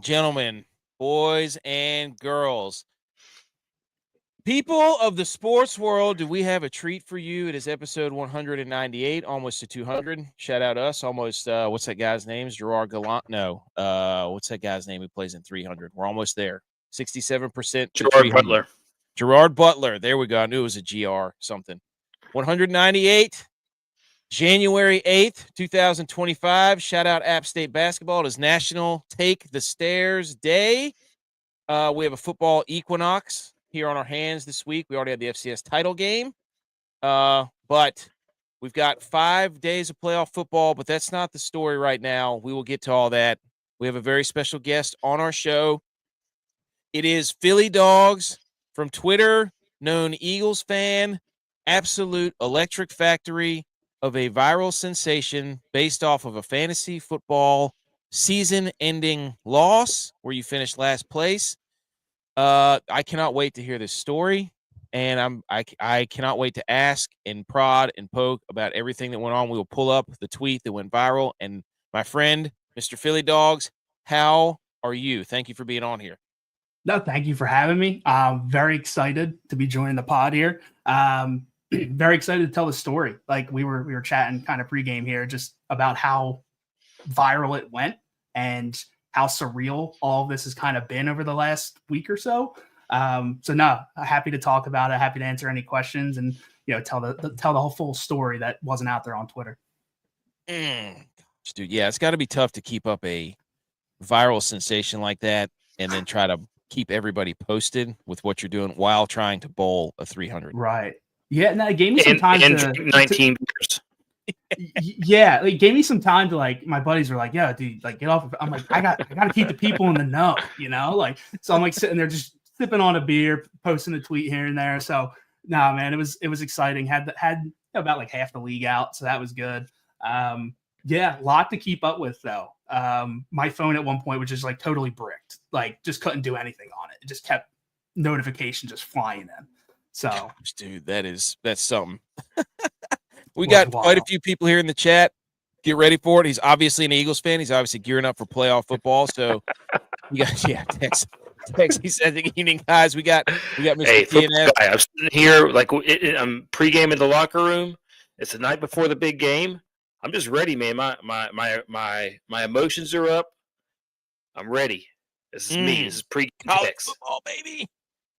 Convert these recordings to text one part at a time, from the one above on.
gentlemen, boys and girls, people of the sports world, do we have a treat for you? It is episode 198, almost to 200. Shout out us, almost. What's that guy's name? Gerard Gallant? No. What's that guy's name who plays in 300? We're almost there. 67%. Gerard Butler. Gerard Butler. There we go. I knew it was a GR something. 198. January 8th, 2025. Shout out App State basketball. It is National Take the Stairs Day. We have a football equinox here on our hands this week. We already had the FCS title game. But we've got 5 days of playoff football, but that's not the story right now. We will get to all that. We have a very special guest on our show. It is PhillyDawgs from Twitter, known Eagles fan, absolute electric factory of a viral sensation based off of a fantasy football season-ending loss where you finished last place. I cannot wait to hear this story, and I cannot wait to ask and prod and poke about everything that went on. We will pull up the tweet that went viral. And my friend, Mr. PhillyDawgs, how are you? Thank you for being on here. No, thank you for having me. I'm very excited to be joining the pod here. Very excited to tell the story. Like we were chatting kind of pregame here just about how viral it went and how surreal all of this has kind of been over the last week or so. Happy to talk about it. Happy to answer any questions and, tell the whole full story that wasn't out there on Twitter. Dude, yeah, it's got to be tough to keep up a viral sensation like that and then try to keep everybody posted with what you're doing while trying to bowl a 300. Right. Yeah, and that gave me some time to 19 years. Yeah, it gave me some time to my buddies were like, "Yeah, dude, get off." I'm like, I got to keep the people in the know, So I'm sitting there just sipping on a beer, posting a tweet here and there. So, man, it was exciting. Had about half the league out, so that was good. Yeah, a lot to keep up with though. My phone at one point was just totally bricked, just couldn't do anything on it. It just kept notifications just flying in. So, gosh, dude, that's something. We got quite a few people here in the chat. Get ready for it. He's obviously an Eagles fan. He's obviously gearing up for playoff football. So, you guys, text. He said, "Good evening, guys." We got Mr. TNF. I'm sitting here I'm pregame in the locker room. It's the night before the big game. I'm just ready, man. My emotions are up. I'm ready. This is me. This is pregame college football, baby.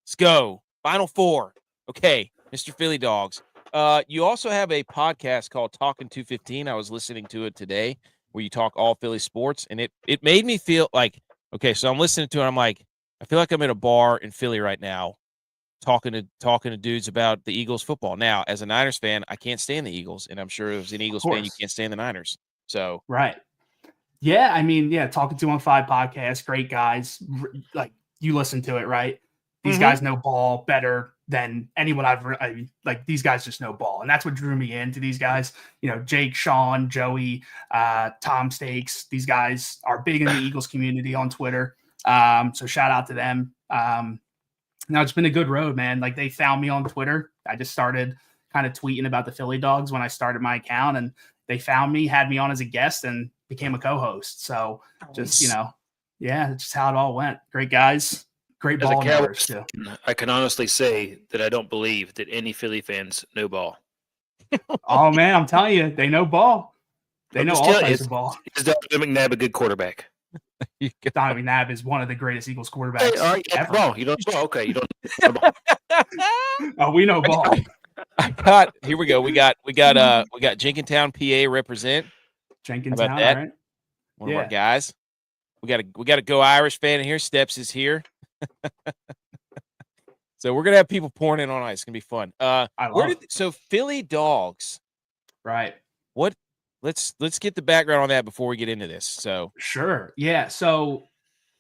Let's go. Final four. Okay, Mr. PhillyDawgs. You also have a podcast called Talking 215. I was listening to it today where you talk all Philly sports, and it made me feel like, okay, so I'm listening to it. I'm like, I feel like I'm at a bar in Philly right now talking to dudes about the Eagles football. Now, as a Niners fan, I can't stand the Eagles, and I'm sure as an Eagles fan, you can't stand the Niners. So right. Yeah, Talking 215 podcast, great guys. You listen to it, right? These guys know ball better than anyone these guys just know ball. And that's what drew me into these guys. Jake, Sean, Joey, Tom Stakes. These guys are big in the Eagles community on Twitter. So shout out to them. Now it's been a good road, man. They found me on Twitter. I just started kind of tweeting about the PhillyDawgs when I started my account, and they found me, had me on as a guest, and became a co-host. So just, it's just how it all went. Great guys. Great ball numbers too. I can honestly say that I don't believe that any Philly fans know ball. Oh man, I'm telling you, they know ball. They know all types of ball. Is Donovan McNabb a good quarterback? Donovan McNabb is one of the greatest Eagles quarterbacks. Hey, all right, ever. Ball. You don't know ball. Okay, you don't know ball. Oh, we know ball. Here we go. We got Jenkintown, PA represent. Jenkintown, about that? Right? One of our guys. We got a Go Irish fan in here. Steps is here. So we're gonna have people pouring in on ice. It's gonna be fun. So PhillyDawgs, right? What? Let's get the background on that before we get into this. So sure, yeah. So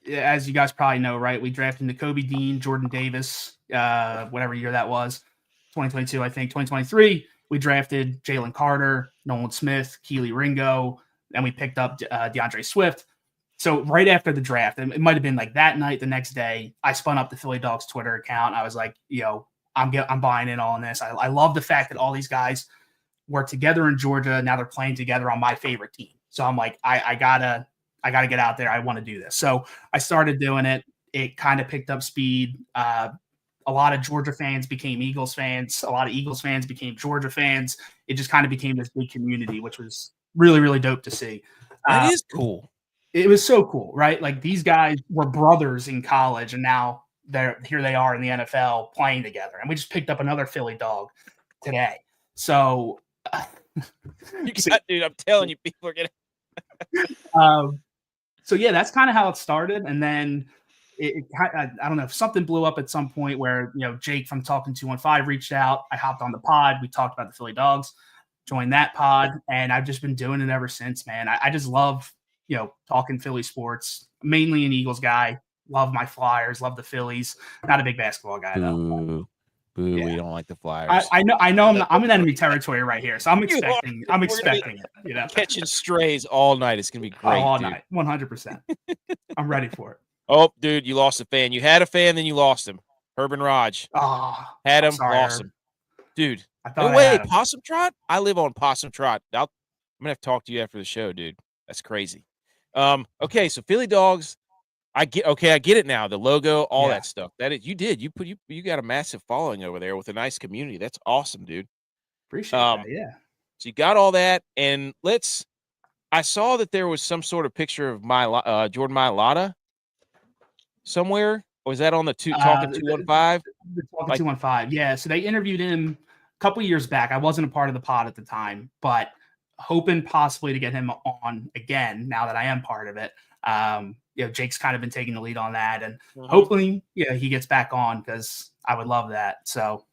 as you guys probably know, right? We drafted Nakobe Dean, Jordan Davis, whatever year that was, 2022, I think. 2023, we drafted Jalen Carter, Nolan Smith, Keely Ringo, and we picked up DeAndre Swift. So right after the draft, it might have been that night, the next day, I spun up the PhillyDawgs Twitter account. I was like, I'm buying in on this. I love the fact that all these guys were together in Georgia. Now they're playing together on my favorite team. So I'm like, I gotta I got to get out there. I want to do this. So I started doing it. It kind of picked up speed. A lot of Georgia fans became Eagles fans. A lot of Eagles fans became Georgia fans. It just kind of became this big community, which was really, really dope to see. That is cool. It was so cool, right? Like these guys were brothers in college, and now here they are in the NFL playing together. And we just picked up another Philly dog today. So, dude, I'm telling you, people are getting. So yeah, that's kind of how it started, and then I don't know if something blew up at some point where Jake from Talking 215 reached out. I hopped on the pod. We talked about the PhillyDawgs, joined that pod, and I've just been doing it ever since, man. I just love talking Philly sports. Mainly an Eagles guy. Love my Flyers. Love the Phillies. Not a big basketball guy though. Boo, we don't like the Flyers. I know. I'm in enemy territory right here, so I'm expecting it. Catching strays all night. It's gonna be great. All night, 100%. I'm ready for it. Oh, dude, you lost a fan. You had a fan, then you lost him. Herb and Raj. Had him, lost him. Dude. No way, Possum Trot? I live on Possum Trot. I'm gonna have to talk to you after the show, dude. That's crazy. Okay, so PhillyDawgs. I get it now. The logo, all that stuff. You got a massive following over there with a nice community. That's awesome, dude. Appreciate that. Yeah. So you got all that, and I saw that there was some sort of picture of Jordan Mailata somewhere. Or was that on the Talking 215? The Talking 215. Yeah. So they interviewed him a couple years back. I wasn't a part of the pod at the time, but hoping possibly to get him on again now that I am part of it. Jake's kind of been taking the lead on that, and hopefully, he gets back on because I would love that. So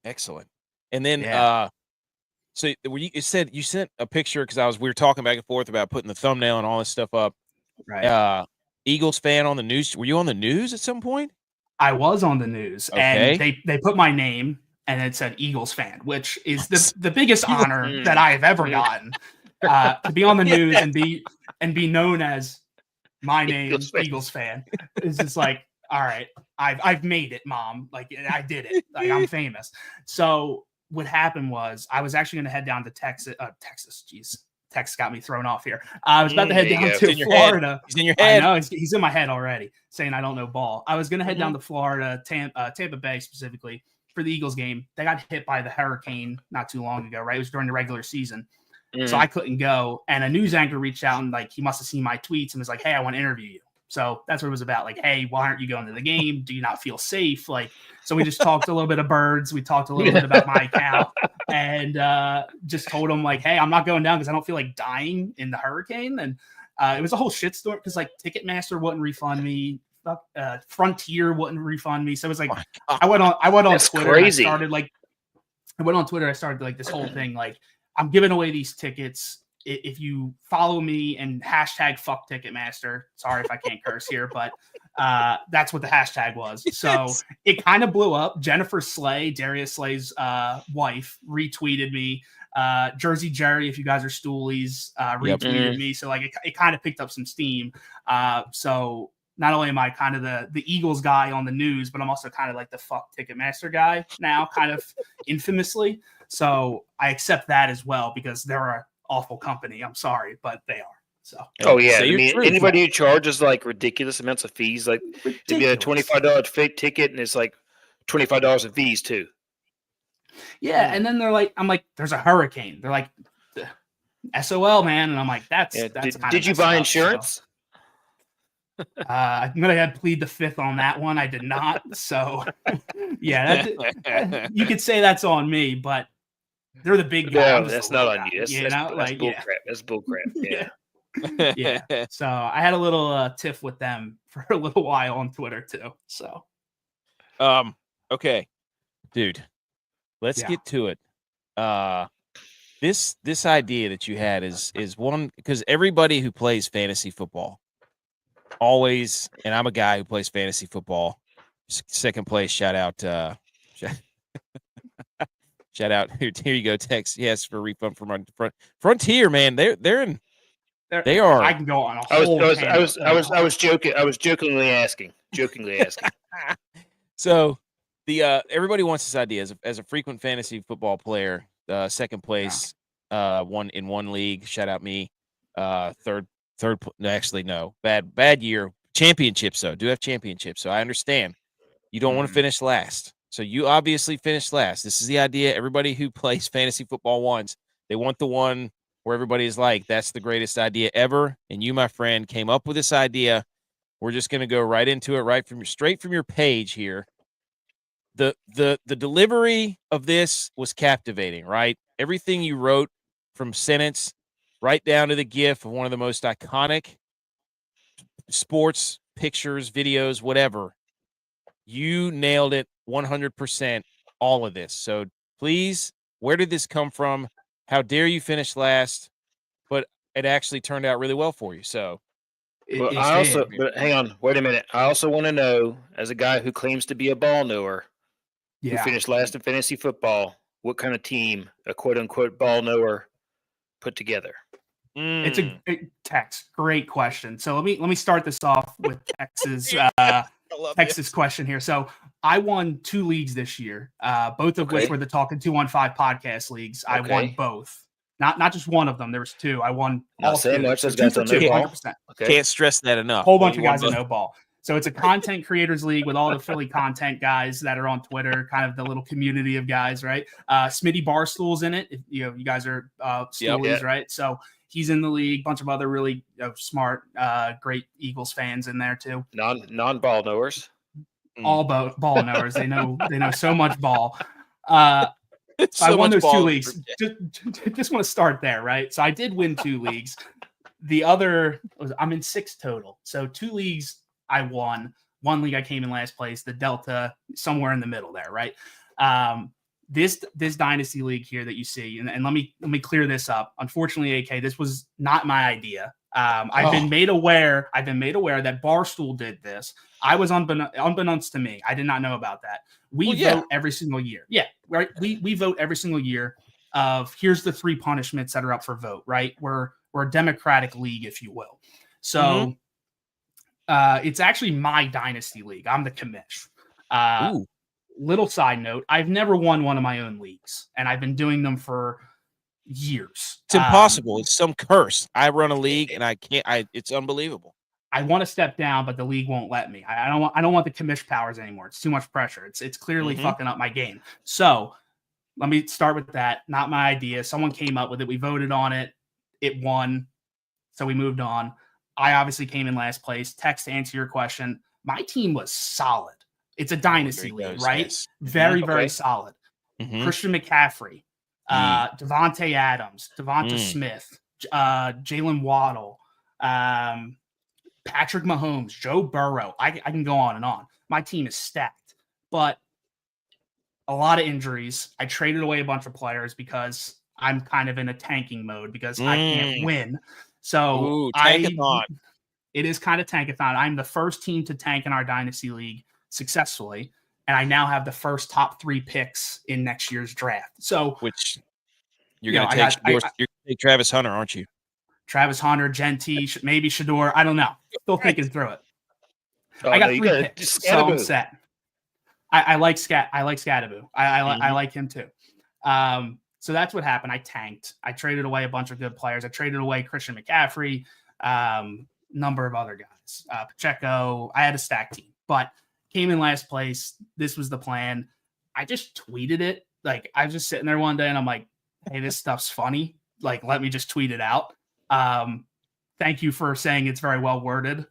excellent. And then, so you said you sent a picture because we were talking back and forth about putting the thumbnail and all this stuff up. Right. Eagles fan on the news. Were you on the news at some point? I was on the news, and they put my name and it said Eagles fan, which is the biggest honor that I have ever gotten. To be on the news and be known as my name, Eagles fan. It's just like, all right, I've made it, Mom. Like I did it. Like I'm famous. So what happened was I was actually going to head down to Texas. Jeez, Texas got me thrown off here. I was about to head down to Florida. He's in your head. I know he's in my head already, saying I don't know ball. I was going to head down to Florida, Tampa Bay specifically for the Eagles game. They got hit by the hurricane not too long ago, right? It was during the regular season. So I couldn't go. And a news anchor reached out and he must have seen my tweets and was like, hey, I want to interview you. So that's what it was about. Like, hey, why aren't you going to the game? Do you not feel safe? So we just talked a little bit of birds. We talked a little bit about my account and just told him hey, I'm not going down because I don't feel like dying in the hurricane. And it was a whole shitstorm because Ticketmaster wouldn't refund me. Frontier wouldn't refund me. So it was I went on That's Twitter. Crazy. I went on Twitter. I started this whole thing I'm giving away these tickets. If you follow me and hashtag fuck Ticketmaster, sorry if I can't curse here, but that's what the hashtag was. So it kind of blew up. Jennifer Slay, Darius Slay's wife, retweeted me. Jersey Jerry, if you guys are stoolies, retweeted me. So it kind of picked up some steam. So not only am I kind of the Eagles guy on the news, but I'm also kind of the fuck Ticketmaster guy now, kind of infamously. So I accept that as well because they're an awful company. I'm sorry, but they are. So. Oh yeah, anybody who charges ridiculous amounts of fees, it'd be a $25 fake ticket, and it's $25 in fees too. Yeah, and then they're I'm there's a hurricane. They're like, SOL, man, and I'm that's. Did you buy insurance? I'm gonna plead the fifth on that one. I did not. So yeah, you could say that's on me, but they're the big guy. No, that's not on you. That's bullcrap. That's bullcrap. Yeah. Yeah. So I had a little tiff with them for a little while on Twitter too. So okay. Dude, let's get to it. This idea that you had is one because everybody who plays fantasy football always, and I'm a guy who plays fantasy football. Second place, shout out shout out. Here you go, Tex. Yes, for refund from Frontier, man. They are. I can go on a whole I was joking. I was jokingly asking. So the everybody wants this idea as a frequent fantasy football player, second place, one league. Shout out me. Third Actually, no. Bad year. Championships, though. Do have championships, so I understand. You don't want to finish last. So you obviously finished last. This is the idea. Everybody who plays fantasy football wants. They want the one where everybody is like, that's the greatest idea ever. And you, my friend, came up with this idea. We're just going to go right into it, straight from your page here. The delivery of this was captivating, right? Everything you wrote from sentence right down to the GIF of one of the most iconic sports pictures, videos, whatever. You nailed it 100%, all of this. So please, where did this come from? How dare you finish last? But it actually turned out really well for you. So But hang on, wait a minute. I also want to know, as a guy who claims to be a ball knower, who finished last in fantasy football, what kind of team a quote unquote ball knower put together? It's a Tex. Great question. So let me start this off with Tex's question here. So I won 2 leagues this year, both of which were the Talking 215 podcast leagues. I won both. Not just one of them. There was 2. I won all 2. Much. So 2 for 2, 100%. Can't stress that enough. Whole bunch of guys that know ball. So it's a content creators league with all the Philly content guys that are on Twitter, kind of the little community of guys, right? Smitty Barstool's in it. You guys are Stoolies, right? So he's in the league. Bunch of other really smart, great Eagles fans in there too. Non-ball knowers. All ball knowers. They know so much ball. I won those 2 leagues. Just want to start there, right? So I did win 2 leagues. The other, I'm in 6 total. So 2 leagues I won. 1 league I came in last place. The Delta somewhere in the middle there, right? This dynasty league here that you see, and let me clear this up. Unfortunately, AK, this was not my idea. I've been made aware that Barstool did this. I was unbeknownst to me. I did not know about that. We vote every single year. Yeah, right. We vote every single year of here's the 3 punishments that are up for vote, right? We're a democratic league, if you will. So it's actually my dynasty league. I'm the commish. Little side note, I've never won one of my own leagues, and I've been doing them for years. It's impossible. It's some curse. I run a league, and I can't. It's unbelievable. I want to step down, but the league won't let me. I don't want the commish powers anymore. It's too much pressure. It's clearly fucking up my game. So let me start with that. Not my idea. Someone came up with it. We voted on it. It won. So we moved on. I obviously came in last place. Text, to answer your question, my team was solid. It's a dynasty league, right? Yes. Very solid. Christian McCaffrey, Devontae Adams, Devonta Smith, Jalen Waddle, Patrick Mahomes, Joe Burrow. I can go on and on. My team is stacked, but a lot of injuries. I traded away a bunch of players because I'm kind of in a tanking mode because I can't win. So it is kind of tankathon. I'm the first team to tank in our dynasty league successfully, and I now have the first top 3 picks in next year's draft. So, which you're going to take Travis Hunter, aren't you? Travis Hunter, Genty, maybe Shador. I don't know. Still thinking through it. I got 3 picks, so I'm set. I like Scattaboo. I like him too. So that's what happened. I tanked. I traded away a bunch of good players. I traded away Christian McCaffrey, number of other guys, Pacheco. I had a stack team, but came in last place. This was the plan. I just tweeted it. Like, I was just sitting there one day and I'm like, hey, this stuff's funny. Like, let me just tweet it out. Thank you for saying it's very well worded.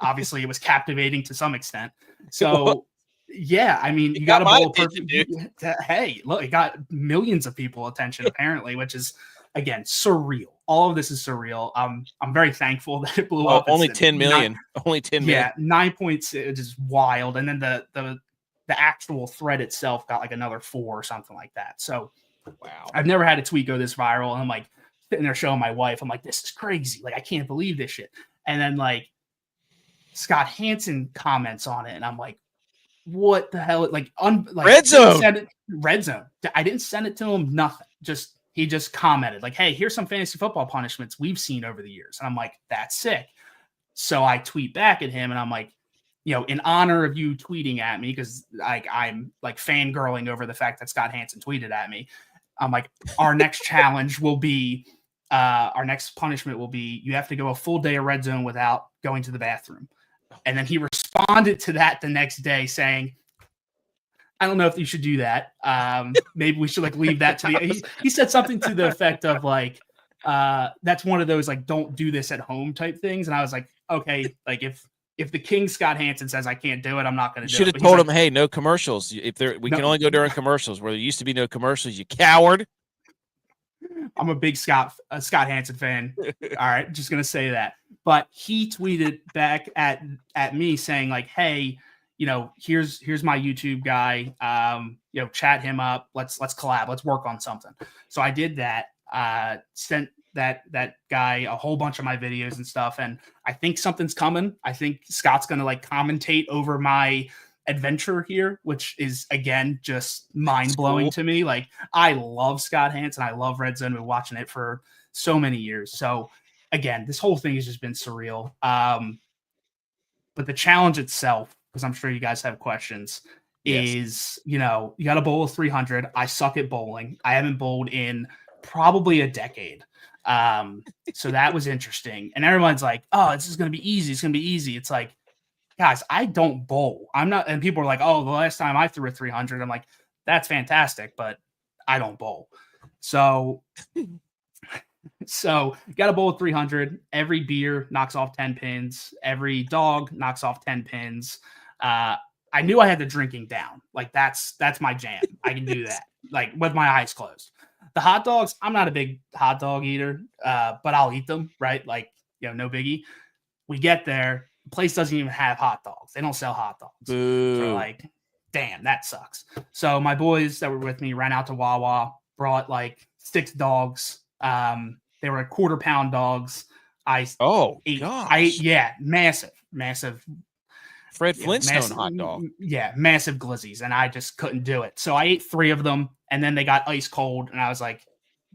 Obviously it was captivating to some extent. So yeah, I mean, you got a bowl perfect. Hey, look, it got millions of people attention apparently, which is again surreal. All of this is surreal. I'm very thankful that it blew up. Only 10 million. Only 10 million. Yeah, 9 points is wild. And then the actual thread itself got like another 4 or something like that. So wow, I've never had a tweet go this viral. And I'm like sitting there showing my wife, I'm like, this is crazy. Like, I can't believe this shit. And then like Scott Hansen comments on it, and I'm like, what the hell? Like Red Zone. Red Zone. I didn't send it to him. Nothing. He just commented like, hey, here's some fantasy football punishments we've seen over the years. And I'm like, that's sick. So I tweet back at him and I'm like, in honor of you tweeting at me, because I'm like fangirling over the fact that Scott Hansen tweeted at me. I'm like, our next challenge will be our next punishment will be you have to go a full day of red zone without going to the bathroom. And then he responded to that the next day saying, I don't know if you should do that. Maybe we should like leave that to the. He said something to the effect of like, that's one of those like don't do this at home type things. And I was like, okay, like if the King Scott Hansen says I can't do it, I'm not going to do it. You should have told him, hey, no commercials. If we can only go during commercials where there used to be no commercials, you coward. I'm a big Scott Hansen fan. All right, just gonna say that. But he tweeted back at me saying like, "Hey, here's my YouTube guy. Chat him up. Let's collab. Let's work on something." So I did that. Sent that guy a whole bunch of my videos and stuff, and I think something's coming. I think Scott's gonna like commentate over my adventure here, which is again just mind-blowing to me. Like I love Scott Hansen. I love Red Zone. I've been watching it for so many years. So again, this whole thing has just been surreal. But the challenge itself, because I'm sure you guys have questions, is you got to bowl a 300. I suck at bowling. I haven't bowled in probably a decade. So that was interesting. And everyone's like, oh, this is going to be easy. It's going to be easy. It's like, guys, I don't bowl. I'm not, and people are like, oh, the last time I threw a 300, I'm like, that's fantastic, but I don't bowl. So you got to bowl at 300. Every beer knocks off 10 pins. Every dog knocks off 10 pins. I knew I had the drinking down. Like that's my jam. I can do that. Like with my eyes closed. The hot dogs, I'm not a big hot dog eater, but I'll eat them, right? Like, no biggie. We get there. The place doesn't even have hot dogs. They don't sell hot dogs. Boo. So like, damn, that sucks. So my boys that were with me ran out to Wawa, brought like 6 dogs. They were 1/4 pound dogs. I ate massive Fred Flintstone hot dog. Yeah, massive glizzies, and I just couldn't do it. So I ate 3 of them, and then they got ice cold, and I was like,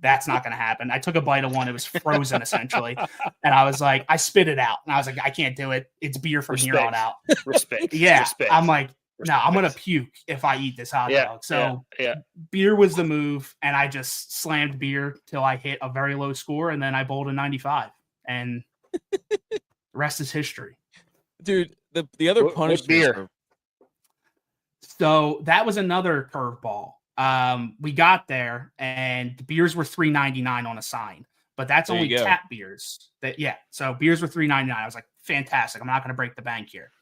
that's not going to happen. I took a bite of one. It was frozen essentially. And I was like, I spit it out. And I was like, I can't do it. It's beer from here on out. Respect. Yeah. Respect. I'm like, no, I'm going to puke if I eat this hot dog. So beer was the move. And I just slammed beer till I hit a very low score. And then I bowled a 95. And the rest is history. Dude, the other punishment beer. So that was another curveball. We got there and the beers were $3.99 on a sign, but that's only tap beers. So beers were $3.99. I was like, fantastic. I'm not going to break the bank here.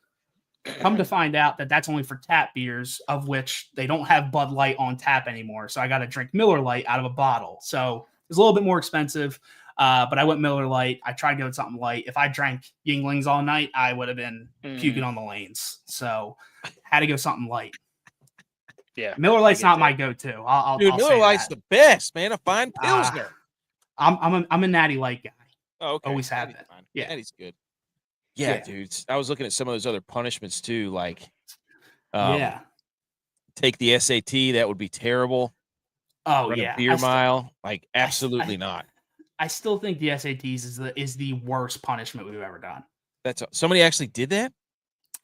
Come to find out that that's only for tap beers, of which they don't have Bud Light on tap anymore. So I got to drink Miller Lite out of a bottle. So it was a little bit more expensive, but I went Miller Lite. I tried to go with something light. If I drank Yinglings all night, I would have been puking on the lanes. So had to go something light. Yeah, Miller Lite's not my go-to. I'll Miller Lite's the best, man. A fine Pilsner. I'm a Natty Light guy. Oh, okay. Always have been. Yeah, Natty's good. Yeah, dude. I was looking at some of those other punishments too, like, take the SAT. That would be terrible. Oh Run a beer mile, like absolutely not. I still think the SATs is the worst punishment we've ever done. Somebody actually did that.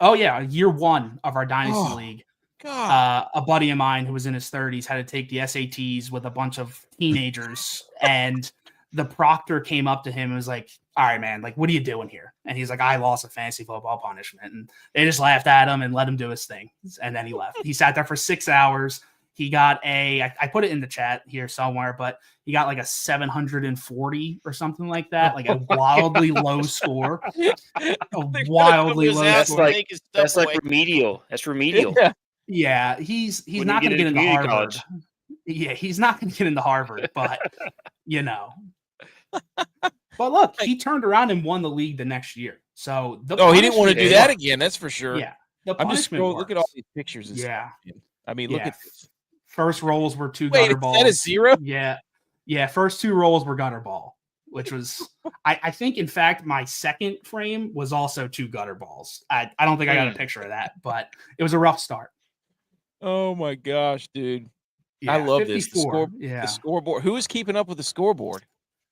Oh yeah, year 1 of our dynasty league. A buddy of mine who was in his 30s had to take the SATs with a bunch of teenagers, and the proctor came up to him and was like, all right, man, like, what are you doing here? And he's like, I lost a fantasy football punishment. And they just laughed at him and let him do his thing. And then he left. He sat there for 6 hours. He got I put it in the chat here somewhere, but he got like a 740 or something like that, like a wildly low score. Wildly low score. That's like remedial. That's remedial. Yeah, he's not going to get into Harvard. College. Yeah, he's not going to get into Harvard, but But look, he turned around and won the league the next year. So he didn't want to do that again. That's for sure. Yeah, I'm just scrolling. Look at all these pictures. And stuff. I mean, look at this. First rolls were 2 gutter balls. Is that a 0? Yeah. First 2 rolls were gutter ball, which was I think in fact my second frame was also 2 gutter balls. I don't think I got a picture of that, but it was a rough start. Oh my gosh, dude. I love 54. this. The scoreboard. Who is keeping up with the scoreboard?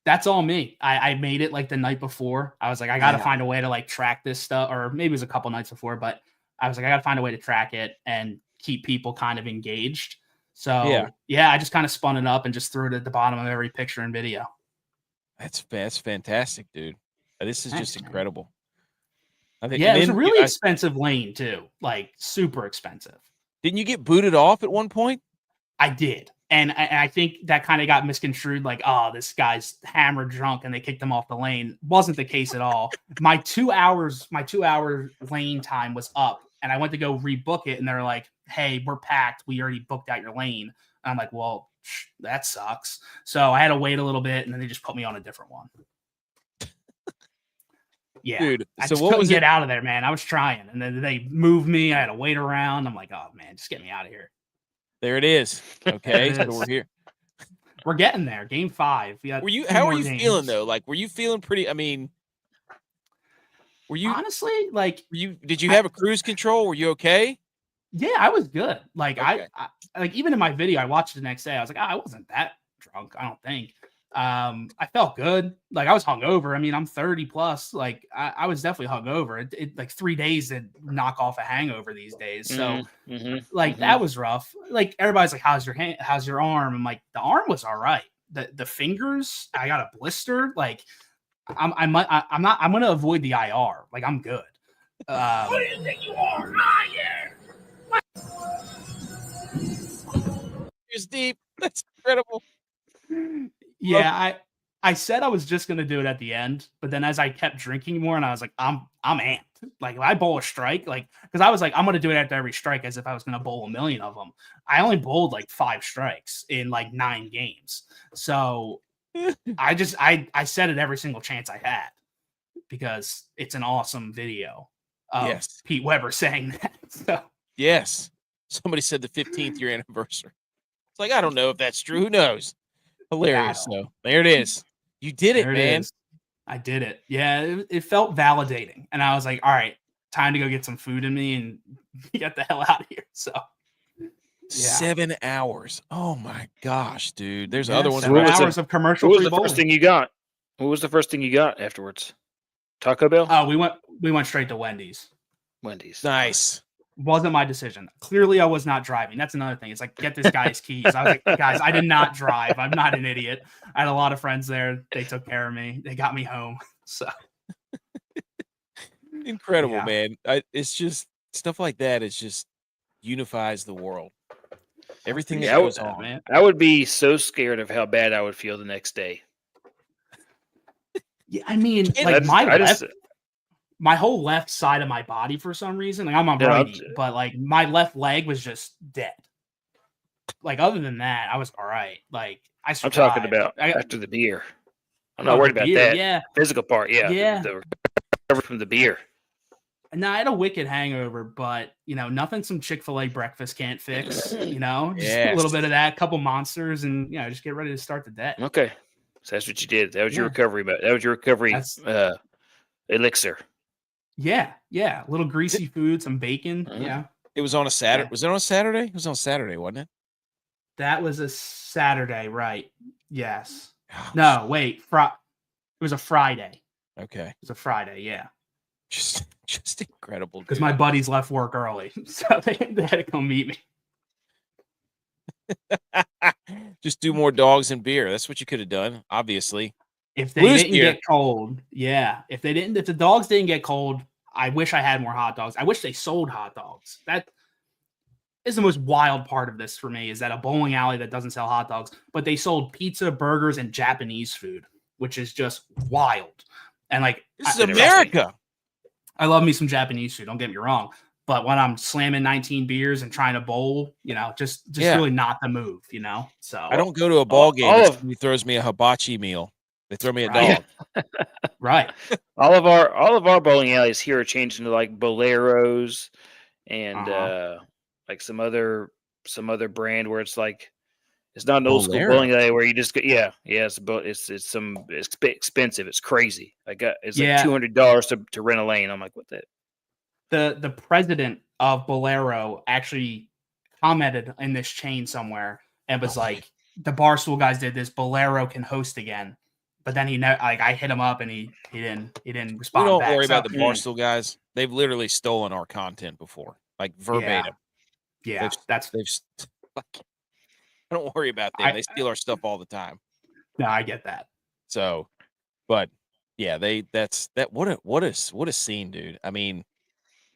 That's all me. I made it like the night before. I was like, I got to find a way to like track this stuff, or maybe it was a couple nights before, but I was like, I got to find a way to track it and keep people kind of engaged. So I just kind of spun it up and just threw it at the bottom of every picture and video. That's fantastic, dude. This is Thanks, just man. incredible. I think, Yeah, and it was a then really expensive lane too, like super expensive. didn't you get booted off at one point? I did. And I think that kind of got misconstrued like, oh, this guy's hammered drunk and they kicked him off the lane. Wasn't the case at all. My 2 hour lane time was up and I went to go rebook it and they're like, hey, we're packed. We already booked out your lane. And I'm like, well, that sucks. So I had to wait a little bit and then they just put me on a different one. Yeah. Dude, I so just what couldn't was get it? out of there, man. I was trying. And then they moved me. I had to wait around. I'm like, oh, man, just get me out of here. There it is. Okay, It so is. we're here. We're getting there. Game 5. We got How are more you games. feeling though? Like, were you feeling pretty? I mean, were you honestly like? Did you have a cruise control? Were you okay? Yeah, I was good. Like Okay. I like even in my video, I watched it the next day. I was like, I wasn't that drunk. I don't think. I felt good. Like I was hungover. I mean, I'm 30 plus. Like I was definitely hungover. It like 3 days to knock off a hangover these days. So that was rough. Like everybody's like, how's your hand? How's your arm? I'm like, the arm was all right. The fingers, I got a blister. Like I'm gonna avoid the IR. Like I'm good. What do you think you are? It's deep. That's incredible. Yeah, I said I was just gonna do it at the end, but then as I kept drinking more, and I was like, I'm amped. Like if I bowl a strike, like because I was like, I'm gonna do it after every strike as if I was gonna bowl a million of them. I only bowled like 5 strikes in like 9 games, so I said it every single chance I had because it's an awesome video of Yes. Pete Weber saying that. So Yes. Somebody said the 15th year anniversary. It's like, I don't know if that's true. Who knows? Hilarious. Yeah, So there it is. You did it, there man. is. I did it. Yeah, it felt validating. And I was like, all right, time to go get some food in me and get the hell out of here. So 7 hours. Oh my gosh, dude. There's yeah, other ones. 7 hours of commercial What free was the bowling. first thing you got? What was the first thing you got afterwards? Taco Bell? Oh, we went straight to Wendy's. Wendy's. Nice. Wasn't my decision. Clearly, I was not driving. That's another thing. It's like, get this guy's keys. I was like, guys, I did not drive. I'm not an idiot. I had a lot of friends there. They took care of me. They got me home. So Incredible, Yeah. man. It's just stuff like that. It's just unifies the world. Everything that Yeah, goes on. man. I would be so scared of how bad I would feel the next day. Yeah, I mean, I like just- my whole left side of my body for some reason, like I'm on Yeah, righty, but like my left leg was just dead. Like other than that, I was all right. Like I'm talking about after the beer. I'm not worried about that. Yeah, Physical part, yeah. Yeah. The recovery from the beer. and I had a wicked hangover, but nothing some Chick-fil-A breakfast can't fix. Just a little bit of that, couple monsters, and just get ready to start the day. Okay. So that's what you did. That was your Yeah. recovery. That was your recovery That's- elixir. Yeah, a little greasy food, some bacon. Mhm. Yeah, It was on a Saturday. Yeah. Was it on a Saturday? It was on Saturday, wasn't it? that was a Saturday, right? Yes. Oh, No, wait. It was a Friday. Okay. It was a Friday. Yeah. Just incredible. Because Dude. my buddies left work early, so they had to come meet me. Just do more dogs and beer. That's what you could have done, obviously. If they Blues didn't beer. get cold, if the dogs didn't get cold, I wish I had more hot dogs. I wish they sold hot dogs. That is the most wild part of this for me, is that a bowling alley that doesn't sell hot dogs, but they sold pizza, burgers, and Japanese food, which is just wild. And like, This is Interesting. America. I love me some Japanese food, don't get me wrong. But when I'm slamming 19 beers and trying to bowl, just Yeah. really not the move, So I don't go to a ball game. all If of- somebody throws me a hibachi meal. They throw me a Right. dog. right. All of our bowling alleys here are changing to like Boleros and like some other brand where it's like it's not an old school Bolero? bowling alley where you just go, it's expensive. It's crazy. It's like Yeah. $200 to rent a lane. I'm like, what the? The president of Bolero actually commented in this chain somewhere and was like, the Barstool guys did this. Bolero can host again. But then I hit him up and he didn't We respond don't back. worry So, about the Barstool guys. They've literally stolen our content before, like verbatim. yeah, They've. I don't worry about them. They steal our stuff all the time. no, I get that. So But yeah, what a scene, dude. I mean,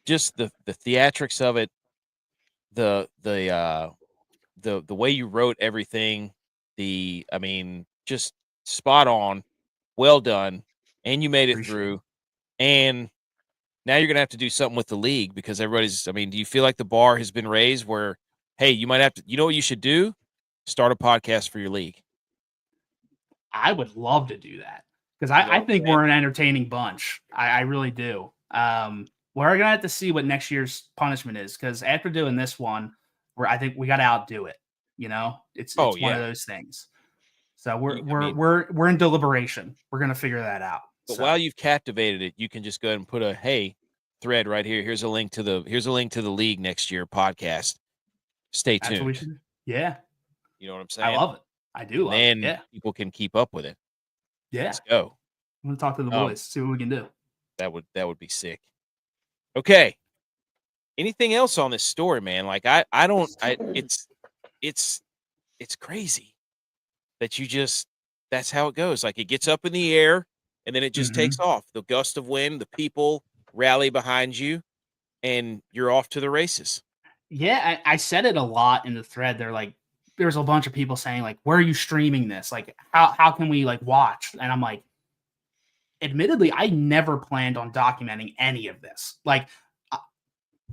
just the theatrics of it, the way you wrote everything, I mean, just spot on, well done, and you made it Appreciate through. And now you're gonna have to do something with the league because everybody's. I mean, do you feel like the bar has been raised where, hey, you might have to. You know what you should do? Start a podcast for your league. I would love to do that because You know I what I'm think saying? we're an entertaining bunch. I really do. We're gonna have to see what next year's punishment is because after doing this one, I think we got to outdo it. You know, it's Oh, one of yeah. those things. So mean- we're in deliberation. We're gonna figure that out. But So, while you've captivated it, you can just go ahead and put a thread right here. Here's a link to the league next year podcast. Stay that's what we tuned. should. Yeah, You know what I'm saying? I love it. I do love it. Then Yeah, people can keep up with it. yeah. Let's go. I'm gonna talk to the boys, see what we can do. That would be sick. Okay. Anything else on this story, man? Like it's crazy that that's how it goes. Like it gets up in the air and then it just takes off. The gust of wind, the people rally behind you, and you're off to the races. Yeah, I said it a lot in the thread. They're like, there's a bunch of people saying like, where are you streaming this? Like, how can we like watch? And I'm like, admittedly, I never planned on documenting any of this. Like,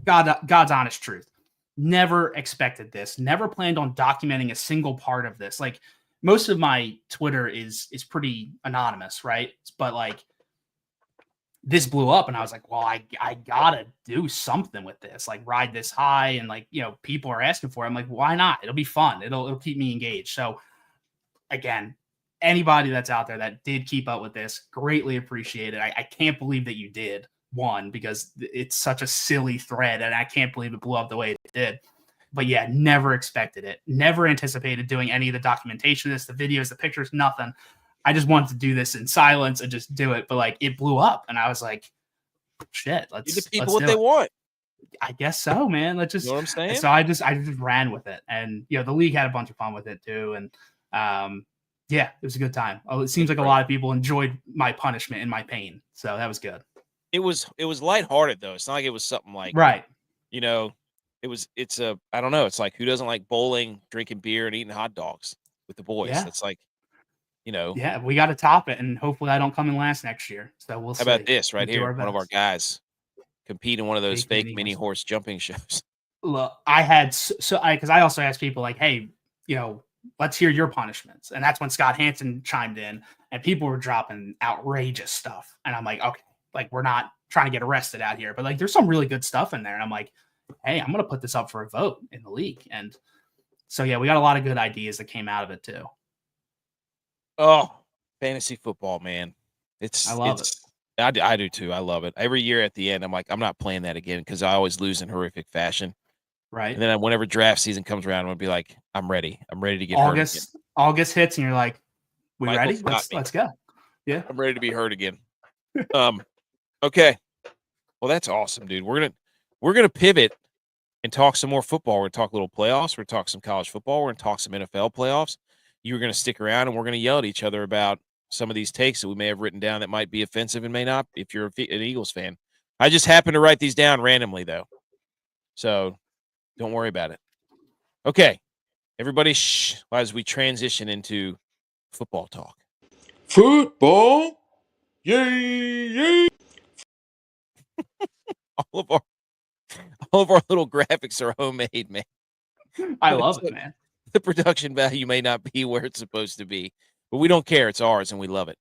God's honest truth. Never expected this. Never planned on documenting a single part of this. Like, most of my Twitter is pretty anonymous, right? But like, this blew up, and I was like, well, I gotta do something with this, like ride this high, and like, you know, people are asking for it. I'm like, why not? It'll be fun. It'll keep me engaged. So again, anybody that's out there that did keep up with this, greatly appreciate it. I can't believe that you did, one, because it's such a silly thread, and I can't believe it blew up the way it did. But yeah, never expected it. Never anticipated doing any of the documentation of this, the videos, the pictures, nothing. I just wanted to do this in silence and just do it. But like, it blew up, and I was like, shit, Give the people what they it. want. I guess so, man. Let's just, you know what I'm saying? So I just ran with it, and you know, the league had a bunch of fun with it too. And yeah, it was a good time. Oh, it seems like a lot of people enjoyed my punishment and my pain. So that was good. It was lighthearted though. It's not like it was something like, right. You know, I don't know. It's like, who doesn't like bowling, drinking beer, and eating hot dogs with the boys? Yeah. That's like, you know. Yeah, we got to top it, and hopefully I don't come in last next year. So we'll see. How about this right here? One of our guys compete in one of those fake mini horse jumping shows. Look, I had because I also asked people like, hey, you know, let's hear your punishments. And that's when Scott Hansen chimed in, and people were dropping outrageous stuff. And I'm like, okay, like, we're not trying to get arrested out here, but like, there's some really good stuff in there. And I'm like, hey, I'm going to put this up for a vote in the league. And so, yeah, we got a lot of good ideas that came out of it too. Oh, fantasy football, man. I love it. I do too. I love it. Every year at the end, I'm like, I'm not playing that again because I always lose in horrific fashion. Right. And then whenever draft season comes around, I'm going to be like, I'm ready. I'm ready to get hurt again. August hits, and you're like, we ready? Let's go. Yeah. I'm ready to be hurt again. Okay. Well, that's awesome, dude. We're gonna pivot and talk some more football. We're gonna talk a little playoffs. We're gonna talk some college football. We're gonna talk some NFL playoffs. You're gonna stick around, and we're gonna yell at each other about some of these takes that we may have written down that might be offensive and may not if you're an Eagles fan. I just happened to write these down randomly, though. So don't worry about it. Okay. Everybody, shh, as we transition into football talk. Football. Yay, yay. All of our little graphics are homemade, man. I love it, man. The production value may not be where it's supposed to be, but we don't care. It's ours, and we love it.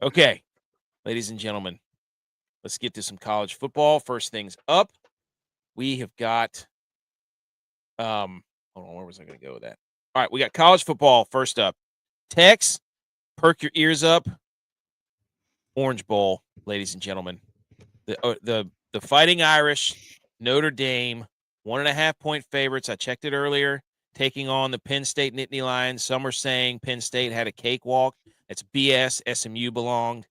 Okay, ladies and gentlemen, let's get to some college football. First things up, we have got. Hold on, where was I going to go with that? All right, we got college football first up. Tex, perk your ears up. Orange Bowl, ladies and gentlemen. The Fighting Irish, Notre Dame, 1.5-point favorites. I checked it earlier, taking on the Penn State Nittany Lions. Some are saying Penn State had a cakewalk. That's BS. SMU belonged.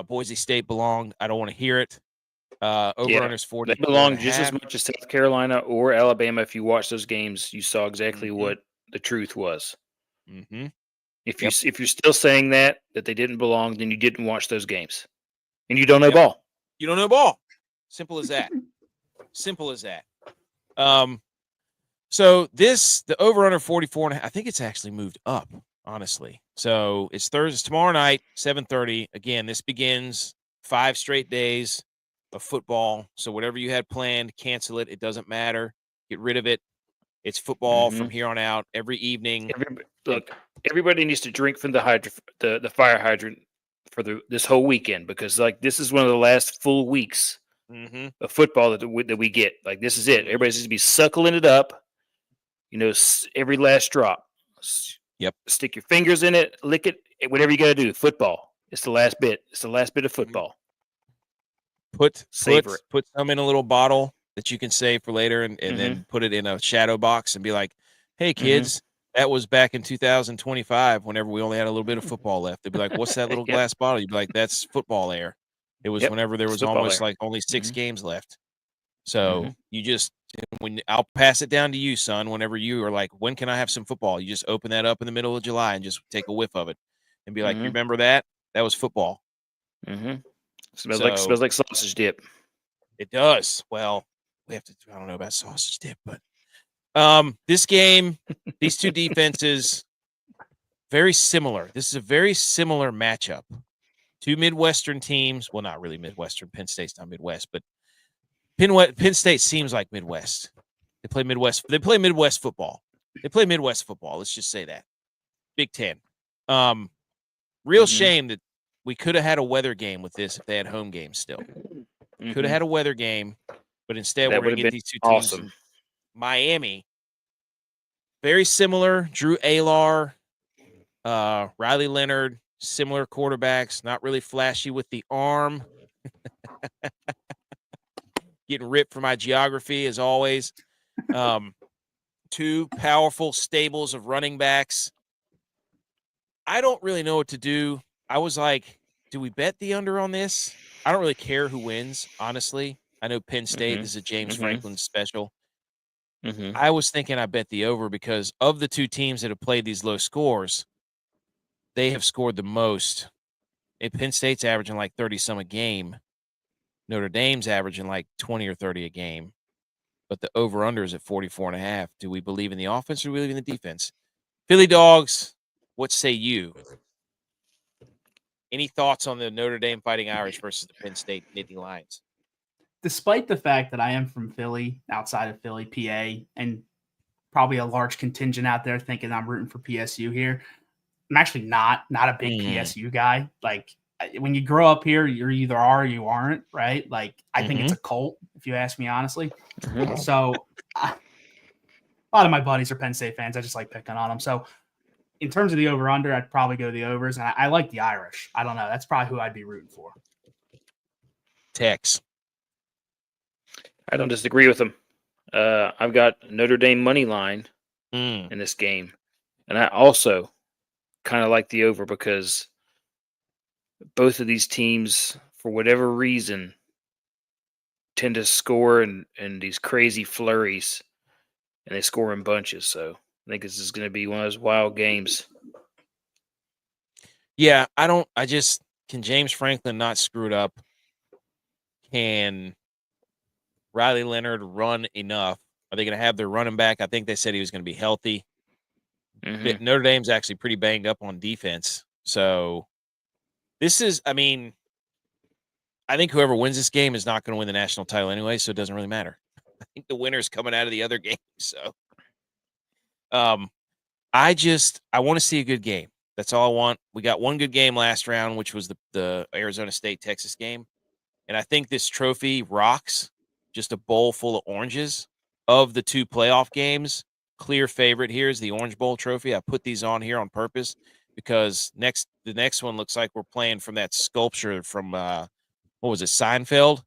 Boise State belonged. I don't want to hear it. Over-unders 40. They belong just as much as South Carolina or Alabama. If you watch those games, you saw exactly what the truth was. Mm-hmm. If Yep. if you're still saying that they didn't belong, then you didn't watch those games, and you don't know Yep. ball. You don't know ball. Simple as that. Simple as that. So the over under 44.5, I think it's actually moved up, honestly. So it's tomorrow night, 7:30. Again, this begins 5 straight days of football. So whatever you had planned, cancel it. It doesn't matter. Get rid of it. It's football from here on out every evening. Everybody needs to drink from the fire hydrant for this whole weekend, because like this is one of the last full weeks of football that we get. Like this is it. Everybody needs to be suckling it up. Every last drop. Yep. Stick your fingers in it, lick it, whatever you got to do. Football. It's the last bit. It's the last bit of football. Put Savor put some in a little bottle that you can save for later, and then put it in a shadow box and be like, hey, kids, that was back in 2025 whenever we only had a little bit of football left. They'd be like, what's that little glass bottle? You'd be like, that's football air. It was whenever there was almost like only 6 games left. So you just I'll pass it down to you, son. Whenever you are like, when can I have some football? You just open that up in the middle of July and just take a whiff of it and be like, you remember that? That was football. Smells like sausage dip. It does. Well, I don't know about sausage dip, but this game, these two defenses, very similar. This is a very similar matchup. Two Midwestern teams. Well, not really Midwestern. Penn State's not Midwest, but Penn State seems like Midwest. They play Midwest. They play Midwest football. Let's just say that. Big Ten. Real shame that we could have had a weather game with this if they had home games still. Could have had a weather game, but instead we're going to get these two teams in Miami. Very similar. Drew Alar, Riley Leonard, similar quarterbacks. Not really flashy with the arm. Getting ripped for my geography as always. Two powerful stables of running backs. I don't really know what to do. I was like, do we bet the under on this? I don't really care who wins, honestly. I know Penn State is a James Franklin special. I was thinking I bet the over because of the two teams that have played these low scores, they have scored the most. If Penn State's averaging like 30-some a game, Notre Dame's averaging like 20 or 30 a game, but the over-under is at 44.5. Do we believe in the offense or do we believe in the defense? PhillyDawgs, what say you? Any thoughts on the Notre Dame Fighting Irish versus the Penn State Nittany Lions? Despite the fact that I am from Philly, outside of Philly, PA, and probably a large contingent out there thinking I'm rooting for PSU here, I'm actually not a big PSU guy. Like, when you grow up here, you're either are or you aren't, right? Like, I think it's a cult, if you ask me honestly. So, a lot of my buddies are Penn State fans. I just like picking on them. So, in terms of the over-under, I'd probably go the overs. And I like the Irish. I don't know. That's probably who I'd be rooting for. Tex. I don't disagree with them. I've got Notre Dame money line in this game. And I also kind of like the over because both of these teams, for whatever reason, tend to score in these crazy flurries, and they score in bunches. So I think this is going to be one of those wild games. Yeah, can James Franklin not screw it up? Can Riley Leonard run enough? Are they going to have their running back? I think they said he was going to be healthy. Notre Dame's actually pretty banged up on defense. So this is, I think whoever wins this game is not going to win the national title anyway, so it doesn't really matter. I think the winner's coming out of the other game. So I want to see a good game. That's all I want. We got one good game last round, which was the Arizona State-Texas game. And I think this trophy rocks. Just a bowl full of oranges. Of the two playoff games, clear favorite here is the Orange Bowl trophy. I put these on here on purpose because the next one looks like we're playing from that sculpture from what was it, Seinfeld?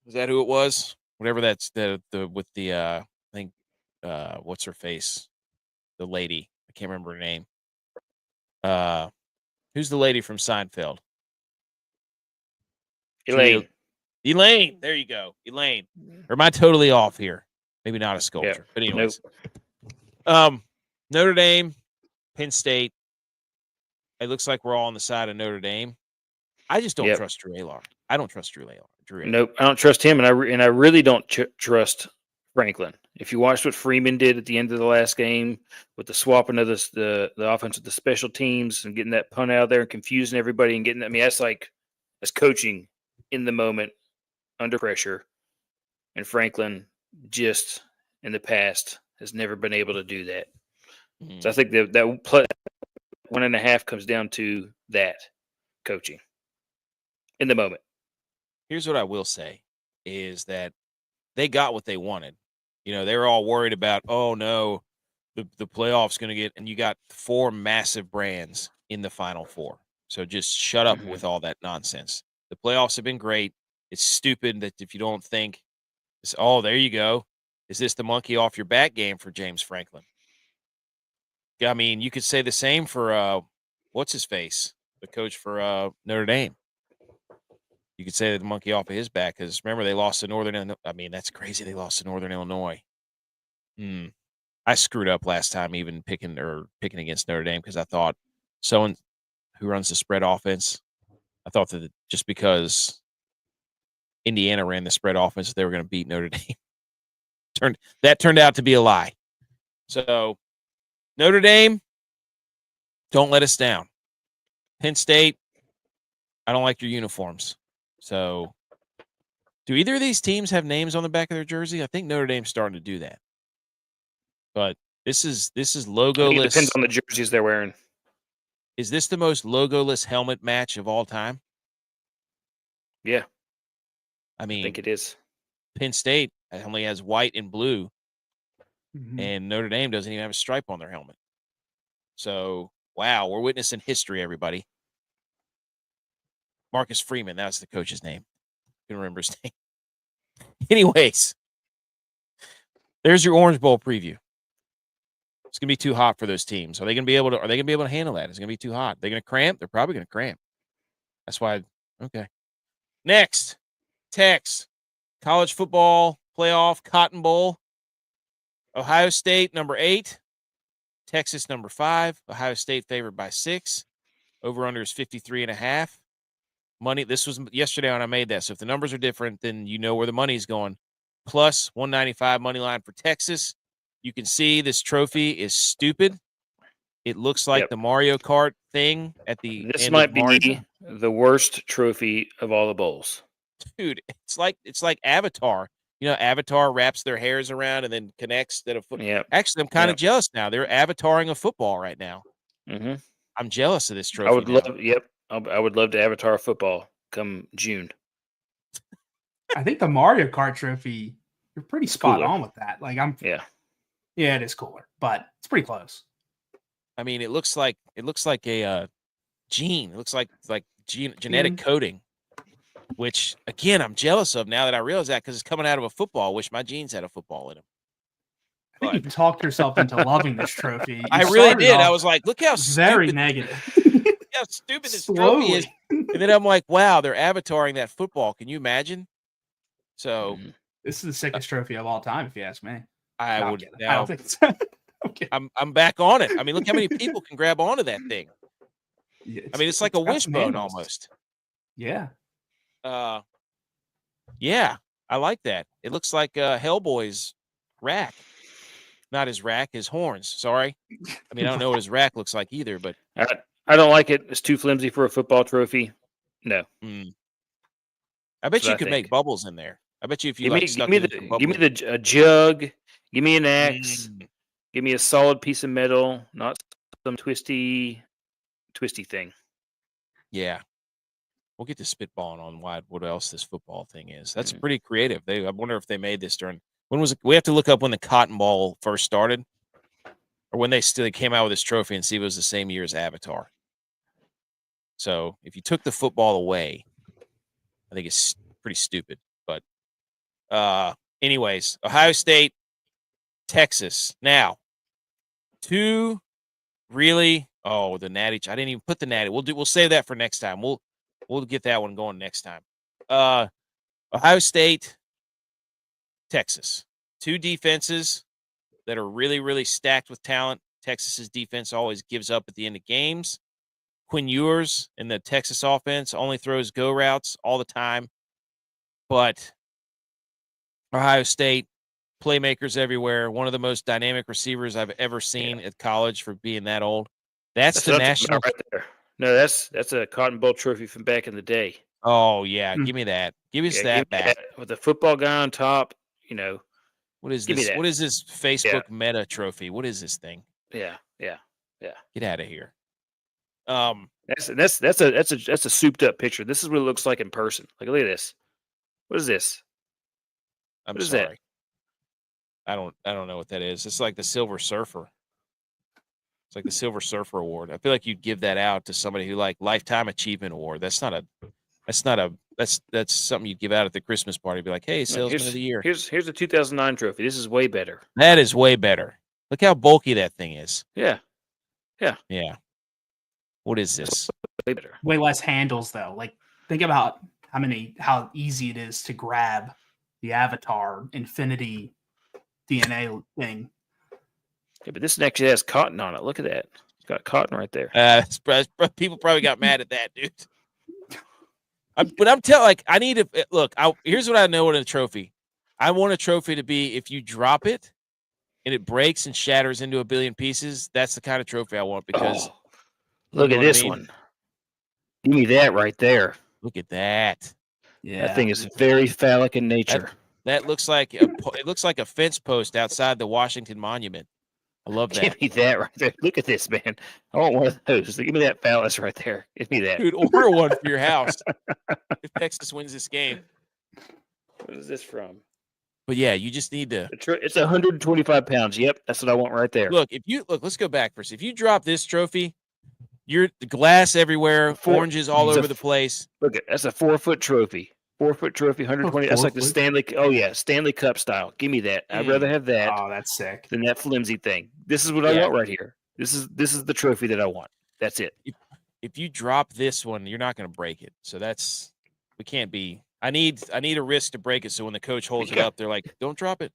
Was that who it was? Whatever that's with the I think what's her face? The lady. I can't remember her name. Who's the lady from Seinfeld? Elaine. There you go. Elaine. Or am I totally off here? Maybe not a sculpture. But anyways. Notre Dame, Penn State. it looks like we're all on the side of Notre Dame. I just don't Yep. trust Drew Alar. I don't trust Drew Alar. Nope, I don't trust him, and I really don't trust Franklin. If you watched what Freeman did at the end of the last game with the swapping of the offense with the special teams and getting that punt out there and confusing everybody and getting, I mean, that's coaching in the moment under pressure. And Franklin just in the past has never been able to do that. So I think that plus 1.5 comes down to that coaching in the moment. Here's what I will say is that they got what they wanted. You know, they were all worried about, oh no, the playoffs going to get, and you got 4 massive brands in the Final Four. So just shut up with all that nonsense. The playoffs have been great. It's stupid that if you don't think, oh, there you go. Is this the monkey off your back game for James Franklin? I mean, you could say the same for what's his face, the coach for Notre Dame. You could say the monkey off of his back because remember they lost to Northern Illinois. I mean, that's crazy. They lost to Northern Illinois. I screwed up last time even picking against Notre Dame because I thought someone who runs the spread offense, I thought that just because Indiana ran the spread offense, they were going to beat Notre Dame. Turned out to be a lie. So Notre Dame, don't let us down. Penn State, I don't like your uniforms. So do either of these teams have names on the back of their jersey? I think Notre Dame's starting to do that. But this is logoless. It depends on the jerseys they're wearing. Is this the most logoless helmet match of all time? Yeah. I mean, I think it is. Penn State only has white and blue, and Notre Dame doesn't even have a stripe on their helmet. So, wow, we're witnessing history, everybody. Marcus Freeman, that's the coach's name. I can remember his name. Anyways, there's your Orange Bowl preview. It's gonna be too hot for those teams. Are they gonna be able to handle that? It's gonna be too hot. They're gonna cramp. They're probably gonna cramp. That's why. Okay. Next, text college football playoff Cotton Bowl. Ohio State number 8, Texas number 5. Ohio State favored by 6. Over under is 53.5. Money. This was yesterday when I made that. So if the numbers are different, then you know where the money's going. Plus 195 money line for Texas. You can see this trophy is stupid. It looks like the Mario Kart thing at the This end might of Mario. be the worst trophy of all the bowls. Dude, it's like Avatar. You know, Avatar wraps their hairs around and then connects that a foot. Yeah. Actually, I'm kind of jealous now. They're avataring a football right now. Mm-hmm. I'm jealous of this trophy. I would love. Yep, I would love to avatar football come June. I think the Mario Kart trophy, you're pretty spot on with that. Like yeah, it is cooler, but it's pretty close. I mean, it looks like a gene. It looks like genetic coding, which again I'm jealous of now that I realize that because it's coming out of a football. I wish my genes had a football in them. I think you talked yourself into loving this trophy. I really did. I was like, look how very negative. How stupid this trophy is. And then I'm like, wow, they're avataring that football. Can you imagine? So this is the sickest trophy of all time, if you ask me. I don't think it's okay. I'm back on it. I mean, look how many people can grab onto that thing. Yeah, I mean, it's like a wishbone almost. Yeah. Yeah, I like that. It looks like Hellboy's rack. Not his rack, his horns. Sorry. I mean, I don't know what his rack looks like either, but I don't like it. It's too flimsy for a football trophy. No. I bet you could make bubbles in there. I bet you if you give me a jug, give me an axe, give me a solid piece of metal, not some twisty thing. Yeah. We'll get to spitballing on what else this football thing is. That's pretty creative. I wonder if they made this during when was it? We have to look up when the Cotton Bowl first started, or when they came out with this trophy and see if it was the same year as Avatar. So if you took the football away, I think it's pretty stupid. But anyways, Ohio State, Texas. Now, the Natty. I didn't even put the Natty. We'll save that for next time. We'll get that one going next time. Ohio State, Texas. 2 defenses that are really, really stacked with talent. Texas's defense always gives up at the end of games. Quinn Ewers in the Texas offense only throws go routes all the time. But Ohio State, playmakers everywhere. One of the most dynamic receivers I've ever seen at college for being that old. That's the what I'm talking national. about right there. No, that's a Cotton Bowl trophy from back in the day. Oh, yeah. Hmm. Give me that. Give us Yeah, that give me back. that with the football guy on top. You know, What is give me this? that. What is this Facebook meta trophy? What is this thing? yeah. Get out of here. That's a souped up picture. This is what it looks like in person. Like, look at this. What is this? I'm What is that? sorry. I don't know what that is. It's like the Silver Surfer. It's like the Silver Surfer Award. I feel like you'd give that out to somebody who like Lifetime Achievement Award. That's something you'd give out at the Christmas party. Be like, hey, Salesman of the Year. Here's the 2009 trophy. This is way better. That is way better. Look how bulky that thing is. Yeah. Yeah. What is this? Way better. Way less handles though. Like think about how easy it is to grab the Avatar Infinity DNA thing. Yeah, but this one actually has cotton on it. Look at that. It's got cotton right there. People probably got mad at that, dude. But I'm telling, like, I need to look. Here's what I know in a trophy. I want a trophy to be if you drop it and it breaks and shatters into a billion pieces. That's the kind of trophy I want because look at this one. Give me that right there. Look at that. Yeah, That thing is very phallic in nature. That looks like it looks like a fence post outside the Washington Monument. I love that. Give me that right there. Look at this, man. I want one of those. Give me that phallus right there. Give me that. Dude, order one for your house if Texas wins this game. What is this from? But yeah, you just need to It's 125 pounds. Yep, that's what I want right there. look. Let's go back first. If you drop this trophy, you're the glass everywhere, oranges all over the place. Look at that's a 4-foot trophy. 4-foot trophy, 120. That's like the Stanley. Oh yeah, Stanley Cup style. Give me that. I'd rather have that Oh, that's sick. than that flimsy thing. This is what I want right here. This is the trophy that I want. That's it. If you drop this one, you're not going to break it. So we can't be. I need a risk to break it. So when the coach holds it up, they're like, "Don't drop it."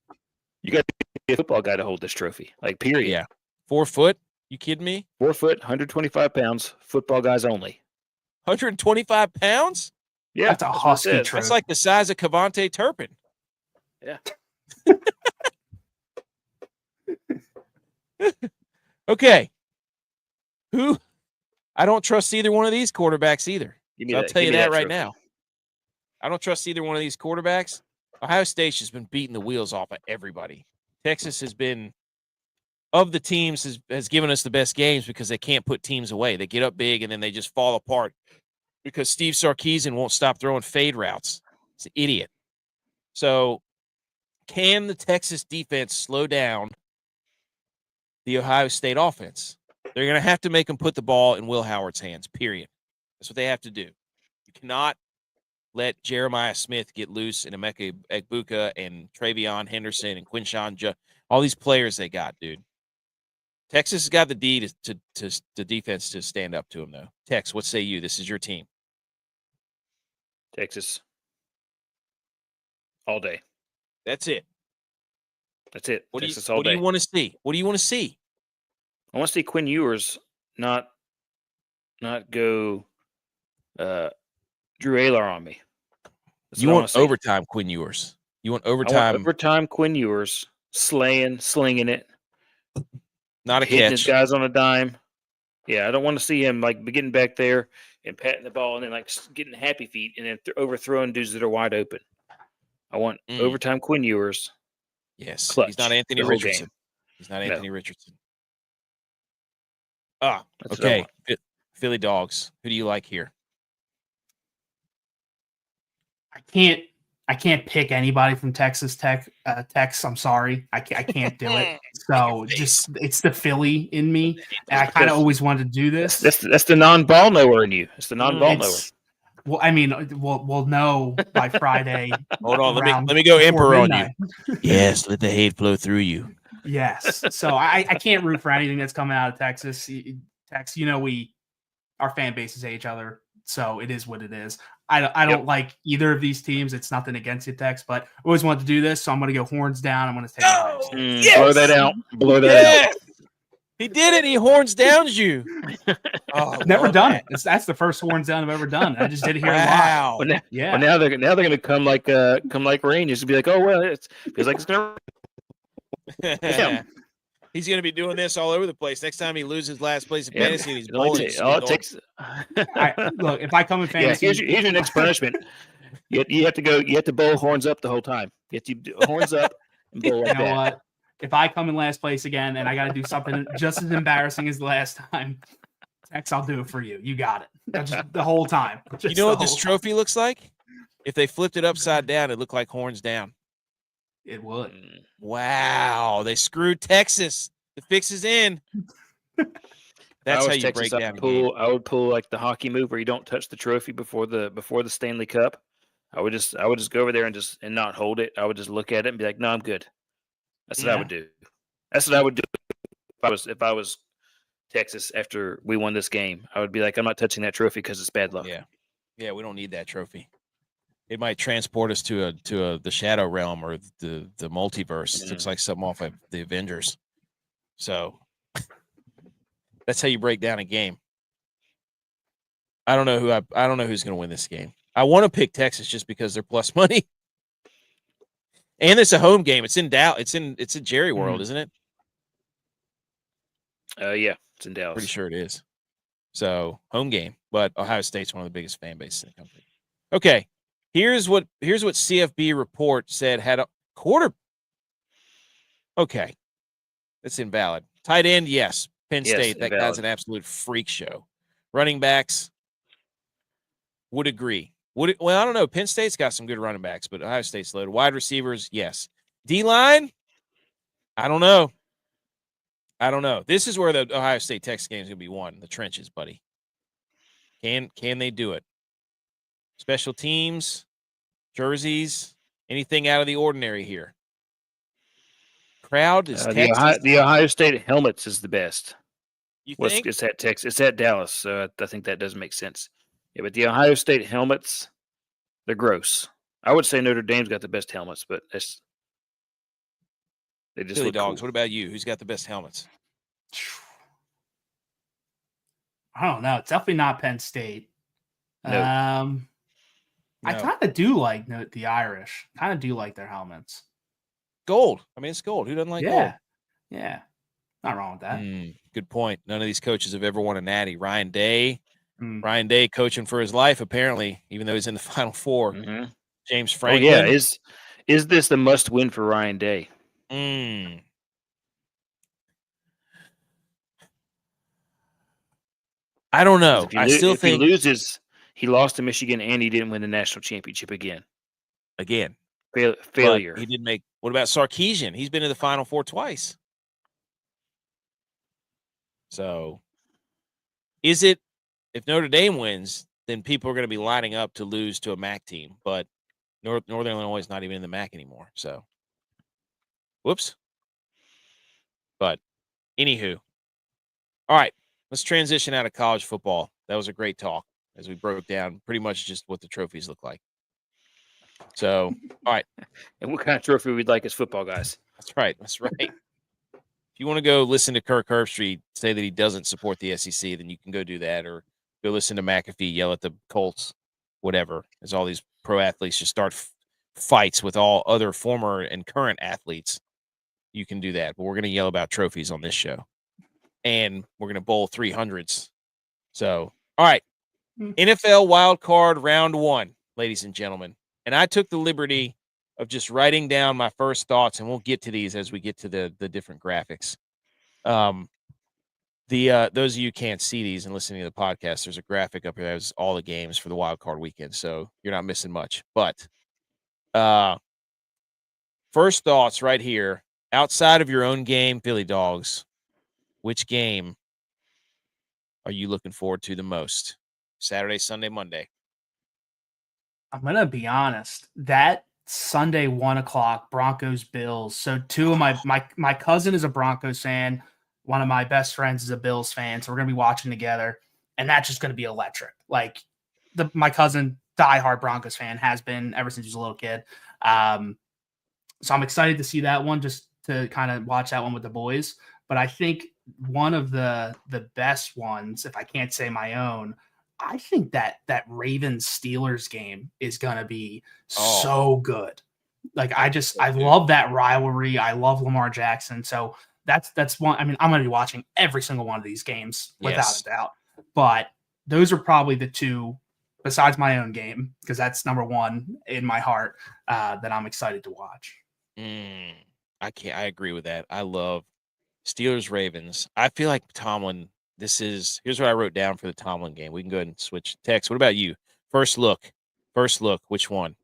You got to be a football guy to hold this trophy. Like period. Yeah, 4 foot. You kidding me? 4 foot, 125 pounds. Football guys only. 125 pounds? Yeah, That's a husky trophy. That's like the size of Cavante Turpin. Yeah. Okay. Who? I don't trust either one of these quarterbacks either. So I'll tell you that right now. I don't trust either one of these quarterbacks. Ohio State's just been beating the wheels off of everybody. Texas has been, of the teams, has given us the best games because they can't put teams away. They get up big and then they just fall apart because Steve Sarkisian won't stop throwing fade routes. It's an idiot. So can the Texas defense slow down the Ohio State offense? They're going to have to make them put the ball in Will Howard's hands, period. That's what they have to do. You cannot let Jeremiah Smith get loose and Emeka Egbuka and Travion Henderson and Quinshawn, all these players they got, dude. Texas has got the D to defense to stand up to him, though. Tex, what say you? This is your team. Texas. All day. That's it. That's it. What Texas do you, all day. you want to see? What do you want to see? I want to see Quinn Ewers not go Drew Aylar on me. That's You what I want see. overtime Quinn Ewers. You want I overtime, want overtime Quinn Ewers slinging it, not a hitting his catch. guys on a dime. Yeah, I don't want to see him like getting back there and patting the ball and then like getting happy feet and then overthrowing dudes that are wide open. I want overtime Quinn Ewers. Yes, Clutch he's not Anthony the whole Richardson. game. He's not Anthony Richardson. Ah, That's what I okay. want. Philly Dogs. Who do you like here? I can't pick anybody from Texas Tech. I'm sorry, I can't do it. So just it's the Philly in me, and I kind of always wanted to do this. That's the non-ball knower in you. It's the non-ball knower. Well, I mean, we'll know by Friday. Hold on, let me go Emperor on you. midnight. Yes, let the hate flow through you. Yes. So I can't root for anything that's coming out of Texas. Tex, our fan bases hate each other, so it is what it is. I don't like either of these teams. It's nothing against you, Tex, but I always wanted to do this, so I'm going to go horns down. I'm going to take Blow that out. Blow that out. He did it. He horns downs you. Oh, Never love done that. it. That's the first horns down I've ever done. I just did it here live. Wow. Well, now, Yeah. well, now they're gonna come like rain. Just be like, oh well, it feels like it's gonna. Yeah. He's going to be doing this all over the place. Next time he loses last place in Yeah, fantasy and he's it only bowling. ta- all it takes. Look, if I come in Yeah, fantasy, here's your next punishment. You have to go. You have to bowl horns up the whole time. You have to do horns up and bowl like you know that. what? If I come in last place again and I got to do something just as embarrassing as the last time, Tex, I'll do it for you. You got it. Just the whole time. You know what this trophy looks like? If they flipped it upside down, it looked like horns down. It would. Wow. They screwed Texas. The fix is in. That's how you break down a game. I would pull like the hockey move where you don't touch the trophy before the Stanley Cup. I would just go over there and not hold it. I would just look at it and be like, no, I'm good. That's what I would do. That's what I would do if I was Texas after we won this game. I would be like, I'm not touching that trophy because it's bad luck. Yeah, we don't need that trophy. It might transport us to the Shadow Realm or the multiverse. It looks like something off of the Avengers. So that's how you break down a game. I don't know who's going to win this game. I want to pick Texas just because they're plus money. And it's a home game. It's in Dallas. It's in Jerry World, isn't it? Yeah, it's in Dallas. Pretty sure it is. So home game, but Ohio State's one of the biggest fan bases in the country. Okay, here's what CFB report said had a quarter. Okay, that's invalid. Tight end, yes. Penn State, that guy's an absolute freak show. Running backs, would agree. Well, I don't know. Penn State's got some good running backs, but Ohio State's loaded. Wide receivers, yes. D-line, I don't know. This is where the Ohio State Texas game is going to be won. The trenches, buddy. Can they do it? Special teams, jerseys, anything out of the ordinary here? Crowd is Texas. The Ohio State helmets is the best. You think? It's at Texas. It's at Dallas, so I think that does make sense. Yeah, but the Ohio State helmets, they're gross. I would say Notre Dame's got the best helmets, but they just look PhillyDawgs. cool. What about you? Who's got the best helmets? I don't know. It's definitely not Penn State. No. I kind of do like the Irish. Kind of do like their helmets. Gold. I mean, it's gold. Who doesn't like gold? Yeah. Not wrong with that. Good point. None of these coaches have ever won a natty. Ryan Day coaching for his life, apparently, even though he's in the Final Four. Mm-hmm. James Franklin. Oh, yeah. Is this the must win for Ryan Day? I don't know. If he loses, he lost to Michigan and he didn't win the national championship again. Failure. But he did make. What about Sarkisian? He's been to the Final Four twice. So, is it if Notre Dame wins, then people are going to be lining up to lose to a MAC team? But Northern Illinois is not even in the MAC anymore. So, whoops. But anywho, all right. Let's transition out of college football. That was a great talk as we broke down pretty much just what the trophies look like. So, all right. And what kind of trophy we'd like as football guys. That's right. If you want to go listen to Kirk Herbstreit say that he doesn't support the SEC, then you can go do that, or go listen to McAfee yell at the Colts, whatever, as all these pro athletes just start fights with all other former and current athletes. You can do that. But we're going to yell about trophies on this show. And we're going to bowl 300s. So, all right. NFL wild card round 1, ladies and gentlemen. And I took the liberty of just writing down my first thoughts, and we'll get to these as we get to the different graphics. Those of you who can't see these and listening to the podcast, there's a graphic up here that has all the games for the wild card weekend, so you're not missing much. But first thoughts right here, outside of your own game, PhillyDawgs, which game are you looking forward to the most? Saturday, Sunday, Monday? I'm going to be honest. That Sunday 1:00 Broncos Bills. So two of my cousin is a Broncos fan. One of my best friends is a Bills fan. So we're going to be watching together, and that's just going to be electric. Like my cousin, diehard Broncos fan, has been ever since he was a little kid. So I'm excited to see that one, just to kind of watch that one with the boys. But I think one of the best ones, if I can't say my own, I think that Ravens Steelers game is gonna be so good. Like I love that rivalry. I love Lamar Jackson. So that's one. I mean, I'm gonna be watching every single one of these games without a doubt. But those are probably the two, besides my own game, because that's number one in my heart, that I'm excited to watch. I agree with that. I love Steelers Ravens. I feel like Tomlin. Here's what I wrote down for the Tomlin game. We can go ahead and switch text. What about you? First look. Which one?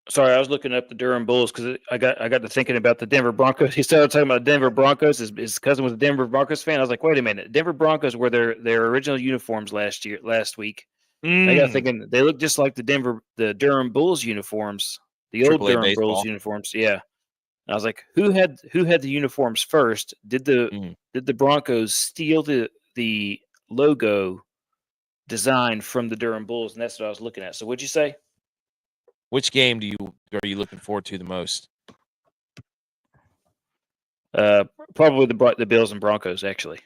Sorry, I was looking up the Durham Bulls because I got to thinking about the Denver Broncos. He started talking about Denver Broncos. His cousin was a Denver Broncos fan. I was like, wait a minute, Denver Broncos were their original uniforms last week. I got thinking they look just like the Durham Bulls uniforms, the old Durham baseball. Bulls uniforms. Yeah, and I was like, who had the uniforms first? Did the Broncos steal the logo design from the Durham Bulls? And that's what I was looking at. So what'd you say? Which game are you looking forward to the most? Probably the Bills and Broncos. Actually,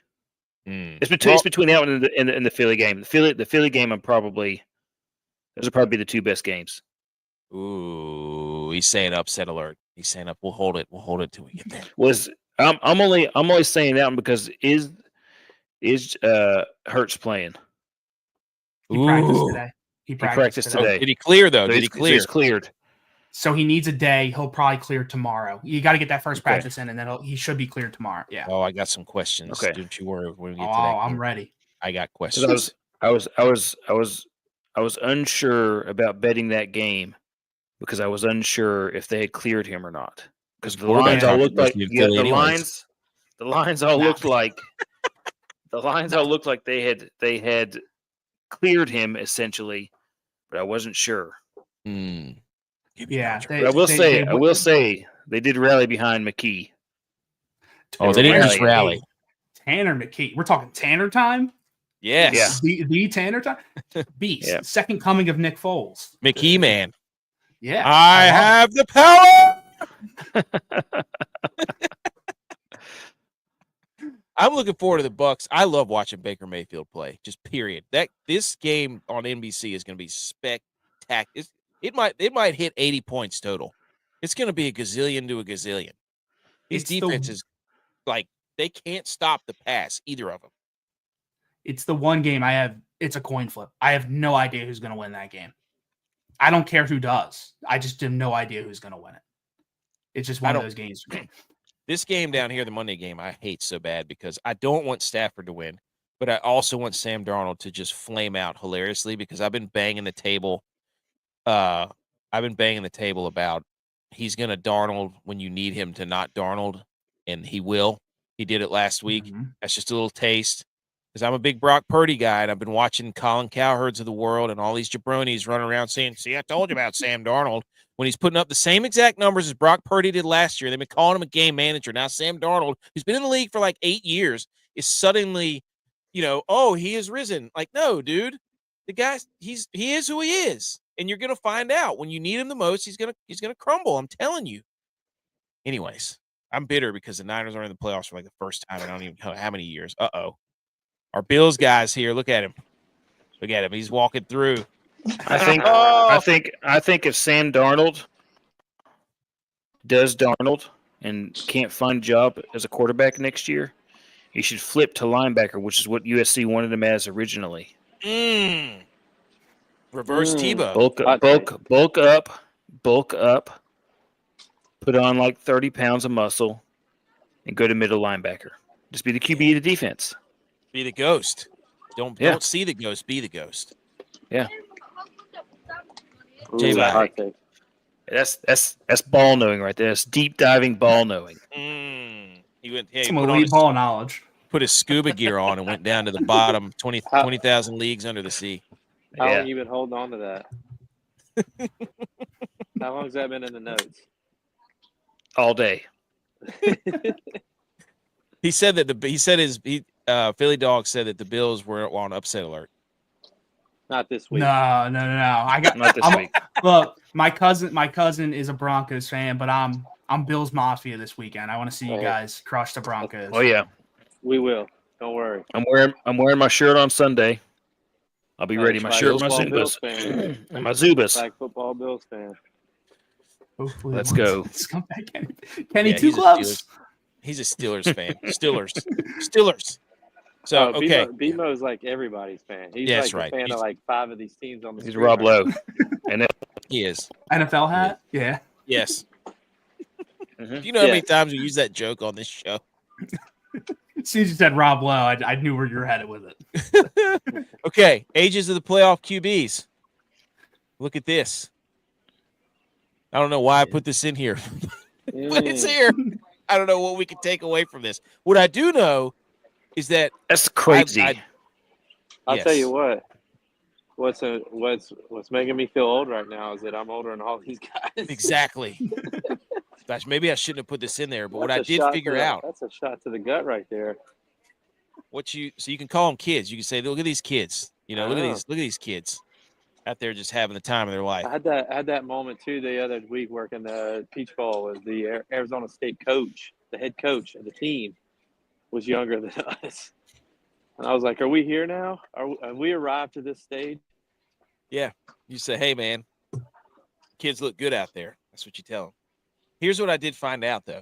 it's between that one and the Philly game. The Philly game, those will probably be the two best games. Ooh, he's saying upset alert. He's saying up. We'll hold it till we get there. I'm only saying that one because is Hurts playing? He practiced today. He practiced today. Did he clear though? Did he clear? He's cleared. So he needs a day. He'll probably clear tomorrow. You got to get that first practice in, and then he should be cleared tomorrow. Yeah. Oh, I got some questions. Okay. Don't you worry. When we get to that I'm ready. I got questions. I was unsure about betting that game because I was unsure if they had cleared him or not. Because the lines all looked like the lines all looked like they had cleared him essentially, but I wasn't sure. Yeah, I will say they did rally behind McKee. They didn't just rally. Tanner McKee. We're talking Tanner time? Yes. Yeah. The Tanner time? Beast. Yeah. Second coming of Nick Foles. McKee man. Yeah. I have the power. I'm looking forward to the Bucks. I love watching Baker Mayfield play. Just period. This game on NBC is going to be spectacular. It might hit 80 points total. It's going to be a gazillion to a gazillion. These defenses, they can't stop the pass, either of them. It's the one game it's a coin flip. I have no idea who's going to win that game. I don't care who does. I just have no idea who's going to win it. It's just one of those games. This game down here, the Monday game, I hate so bad because I don't want Stafford to win, but I also want Sam Darnold to just flame out hilariously because I've been banging the table. About he's going to Darnold when you need him to not Darnold, and he will. He did it last week. Mm-hmm. That's just a little taste because I'm a big Brock Purdy guy, and I've been watching Colin Cowherds of the world and all these jabronis running around saying, see, I told you about Sam Darnold. When he's putting up the same exact numbers as Brock Purdy did last year. They've been calling him a game manager. Now Sam Darnold, who's been in the league for like 8 years, is suddenly, he has risen. Like, no, dude. The guy, he is who he is. And you're gonna find out when you need him the most, he's gonna crumble. I'm telling you. Anyways, I'm bitter because the Niners are in the playoffs for like the first time in I don't even know how many years. Uh-oh. Our Bills guys here. Look at him. He's walking through. I think if Sam Darnold does Darnold and can't find a job as a quarterback next year, he should flip to linebacker, which is what USC wanted him as originally. Reverse Tebow. Bulk up, put on like 30 pounds of muscle, and go to middle linebacker. Just be the QB of the defense. Be the ghost. Don't see the ghost. Be the ghost. Yeah. J-Mac. That's ball knowing right there. That's deep diving ball knowing. He went. Some elite ball knowledge. Put his scuba gear on and went down to the bottom 20,000 leagues under the sea. How long have you been holding on to that? How long has that been in the notes? All day. He said that PhillyDawgs said that the Bills were on upset alert. Not this week. No. Not this week. Look, my cousin is a Broncos fan, but I'm Bills Mafia this weekend. I want to see you Hey. guys crush the Broncos. Oh yeah, We will. Don't worry. I'm wearing my shirt on Sunday. I'll be ready. My Flag shirt, my football Zubas, Bills fan. and my Zubas. Flag football Bills fan. Hopefully, Let's go. Scumbag Kenny, Yeah, two he's a gloves. He's a Steelers fan. Steelers. So okay, BMO's like everybody's fan. He's Yeah, like that's a right. fan He's- of like 5 of these teams on the He's screen Rob right Lowe, and he is. NFL hat. Yeah. Yes. Mhm. Do you know how many times we use that joke on this show? As soon as you said Rob Lowe, I knew where you were headed with it. Okay, ages of the playoff QBs. Look at this. I don't know why I put this in here, but it's here. I don't know what we can take away from this. What I do know is that that's crazy. I'll yes. tell you what. What's making me feel old right now is that I'm older than all these guys. Exactly. Gosh, maybe I shouldn't have put this in there, but what I That's a did shot figure to the- out, That's a shot to the gut right there. so you can call them kids. You can say, look at these kids. You know, look Oh. at these kids out there just having the time of their life. I had that moment too the other week working the Peach Bowl with the Arizona State coach, the head coach of the team, was younger than us, and I was like, "Are we here now? Have we arrived to this stage?" You say, hey, man, kids look good out there. That's what you tell them. Here's what I did find out, though.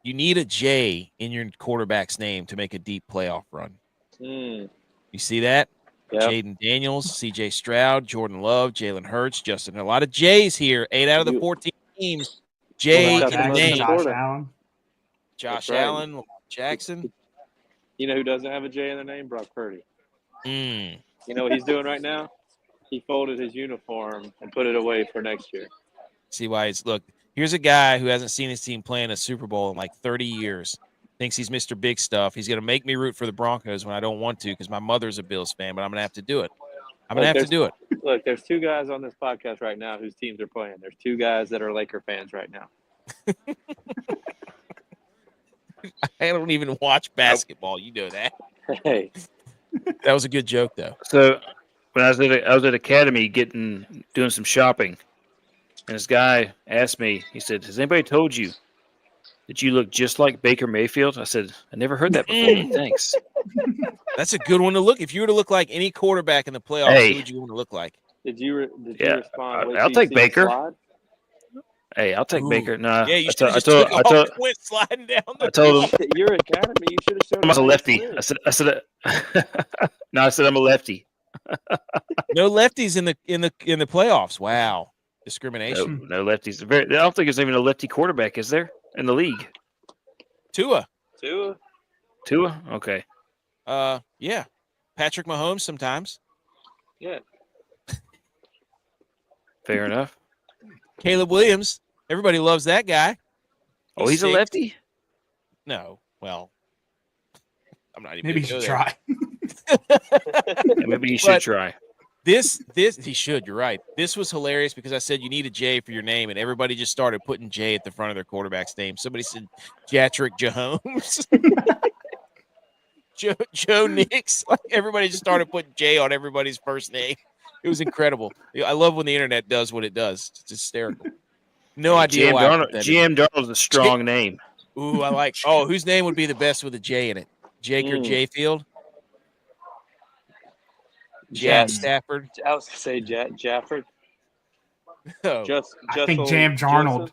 You need a J in your quarterback's name to make a deep playoff run. You see that? Yeah. Jaden Daniels, CJ Stroud, Jordan Love, Jalen Hurts, Justin. A lot of J's here. 8 out of the 14 teams. J Well, in that's the most name. Josh important. Allen. Josh That's right. Allen, Lamar Jackson. You know who doesn't have a J in their name? Brock Purdy. Mm. You know what he's doing right now? He folded his uniform and put it away for next year. See why it's look. Here's a guy who hasn't seen his team play in a Super Bowl in like 30 years. Thinks he's Mr. Big Stuff. He's going to make me root for the Broncos when I don't want to because my mother's a Bills fan, but I'm going to have to do it. I'm going to have to do it. Look, there's 2 guys on this podcast right now whose teams are playing. There's 2 guys that are Laker fans right now. I don't even watch basketball. You know that. Hey, That was a good joke, though. So when I was at Academy doing some shopping, and this guy asked me, he said, "Has anybody told you that you look just like Baker Mayfield?" I said, "I never heard that before. but Thanks." That's a good one to look. If you were to look like any quarterback in the playoffs, Hey. who would you want to look like? did you Yeah, respond? "Wait I'll till you take see him Baker." slide"? Hey, I'll take Ooh. Baker. Nah, Yeah, you I should have told, just I told, went sliding down the I told him You're Academy. You should have shown I was a him how you lefty. slid. I said, no, I said I'm a lefty. No lefties in the playoffs. Wow, No, discrimination. no lefties. I don't think there's even a lefty quarterback, is there, in the league? Tua. Tua? Tua? Okay. Yeah. Patrick Mahomes sometimes. Yeah. Fair enough. Caleb Williams. Everybody loves that guy. Oh, he's a stinks. lefty? No. Well, I'm not even. Maybe you gonna should go try. Yeah, maybe you should But- try. This he should. You're right. This was hilarious because I said you need a J for your name, and everybody just started putting J at the front of their quarterback's name. Somebody said Jatrick Mahomes. Joe Nix. Like everybody just started putting J on everybody's first name. It was incredible. I love when the internet does what it does. It's hysterical. No idea why. I put that in. GM Darnold is a strong name. Ooh, I like. Oh, whose name would be the best with a J in it? Jake or Jayfield? Jack Stafford. I was going to say Jafford. Oh, I think Jam Jarnold.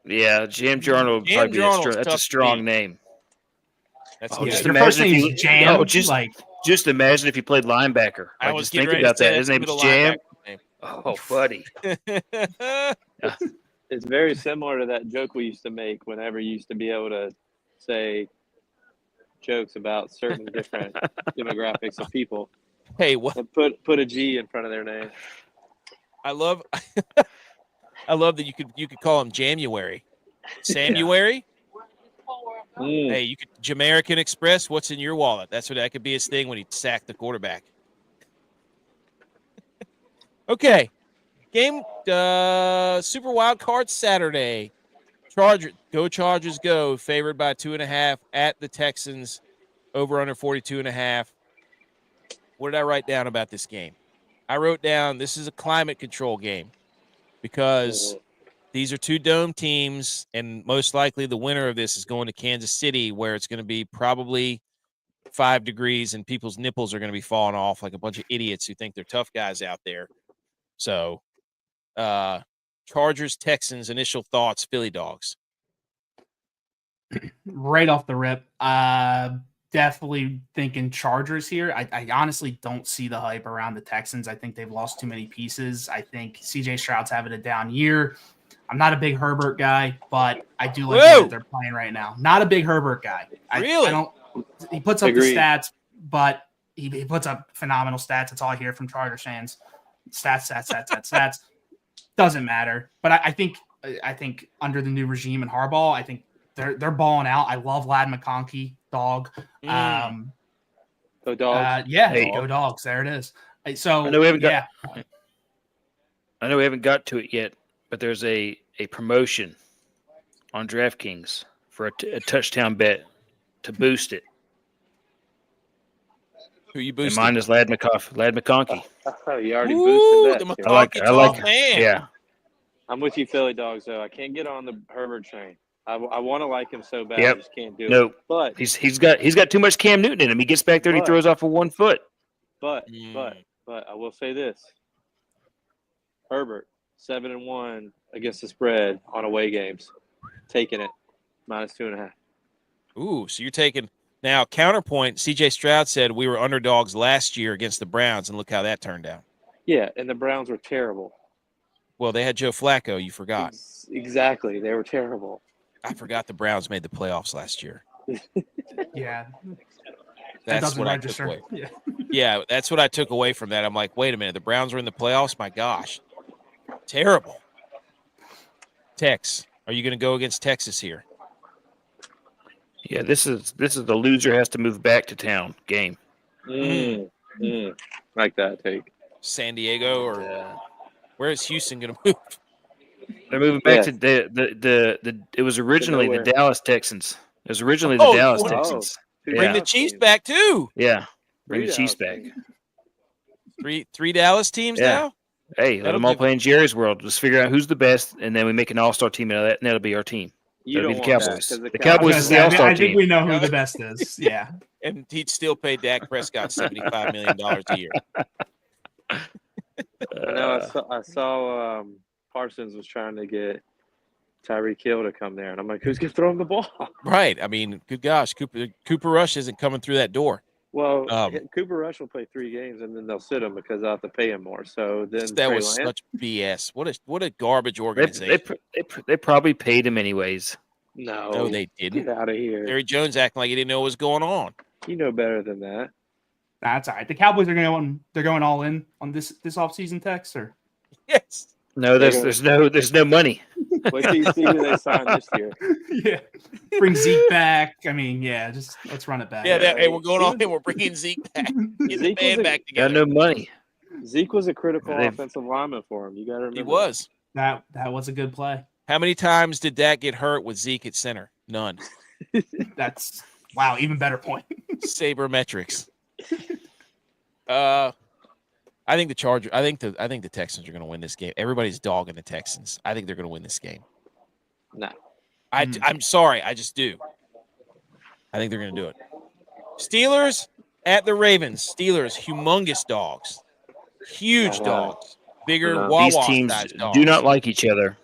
Yeah, GM Darnold would Jam probably be Darnold's that's tough a to strong beat. name. that's Oh, good. just Their imagine first if name's you- Jam. oh, just- like Just imagine if you played linebacker. I Like, was just getting think ready to about say that. His name's middle Jam. linebacker Oh, buddy. name. It's very similar to that joke we used to make whenever you used to be able to say jokes about certain different demographics of people. Hey, what? And put a G in front of their name. I love that you could call him January. Samuary? Hey, you could Jamaican Express, what's in your wallet? That could be his thing when he sacked the quarterback. Okay. Game Super Wild Card Saturday. Chargers go, favored by 2.5 at the Texans, over under 42.5. What did I write down about this game? I wrote down this is a climate control game because these are two dome teams, and most likely the winner of this is going to Kansas City, where it's going to be probably 5 degrees and people's nipples are going to be falling off like a bunch of idiots who think they're tough guys out there. So, Chargers, Texans, initial thoughts, PhillyDawgs. Right off the rip, definitely thinking Chargers here. I honestly don't see the hype around the Texans. I think they've lost too many pieces. I think CJ Stroud's having a down year. I'm not a big Herbert guy, but I do like what they're playing right now. Not a big Herbert guy. Really? I don't. He puts up the stats, but he puts up phenomenal stats. That's all I hear from Chargers fans. Stats. Doesn't matter. But I think under the new regime and Harbaugh, I think they're balling out. I love Lad McConkey, dog. Go Dogs. Go Dogs. There it is. So I know we haven't got to it yet, but there's a promotion on DraftKings for a touchdown bet to boost it. Who you boosting? And mine is Lad McConkey. Oh, you already boosted that. I like man. Yeah. I'm with you, PhillyDawgs, though. I can't get on the Herbert train. I want to like him so bad. Yep. I just can't do No. it. But he's got too much Cam Newton in him. He gets back there and he throws off with 1 foot. But I will say this. Herbert, 7-1 against the spread on away games. Taking it. -2.5. Ooh, so you're taking now counterpoint. CJ Stroud said we were underdogs last year against the Browns, and look how that turned out. Yeah, and the Browns were terrible. Well, they had Joe Flacco. You forgot. Exactly. They were terrible. I forgot the Browns made the playoffs last year. Yeah. That's what I took away. Yeah, that's what I took away from that. I'm like, wait a minute. The Browns were in the playoffs? My gosh. Terrible. Tex, are you going to go against Texas here? Yeah, this is the loser has to move back to town game. Like that take. San Diego or where is Houston going to move? They're moving back to the. It was originally the Dallas Texans. It was originally the Dallas Texans. Bring the Chiefs back too. Yeah, bring the Chiefs back. Three Dallas teams now. Hey, let them all play in Jerry's world. Just figure out who's the best, and then we make an all-star team out of that, and that'll be our team. That'll be the Cowboys. The Cowboys is the all-star team. I think we know who the best is. Yeah, and he'd still pay Dak Prescott $75 million a year. I know. I saw Parsons was trying to get Tyreek Hill to come there, and I'm like, who's gonna throw him the ball? Right. I mean, good gosh, Cooper Rush isn't coming through that door. Well, Cooper Rush will play 3 games, and then they'll sit him because they'll have to pay him more. So then that was such BS. What a garbage organization. They probably paid him anyways. No, they didn't. Get out of here. Jerry Jones acting like he didn't know what was going on. You know better than that. That's all right. The Cowboys are going all in on this offseason, Tex, or yes. No, there's no money. Wait till you see who they sign this year. Yeah, bring Zeke back. I mean, yeah, just let's run it back. Yeah, hey, we're going on. We're bringing Zeke back. Get the band back together. Got no money. Zeke was a critical offensive lineman for him. You got to remember. He was. That was a good play. How many times did Dak get hurt with Zeke at center? None. That's wow. Even better point. Sabermetrics. I think the Texans are going to win this game. Everybody's dogging the Texans. I think they're going to win this game. No. I'm sorry. I just do. I think they're going to do it. Steelers at the Ravens. Steelers, humongous dogs. Huge dogs. Bigger Wawa These teams dogs. do not like each other.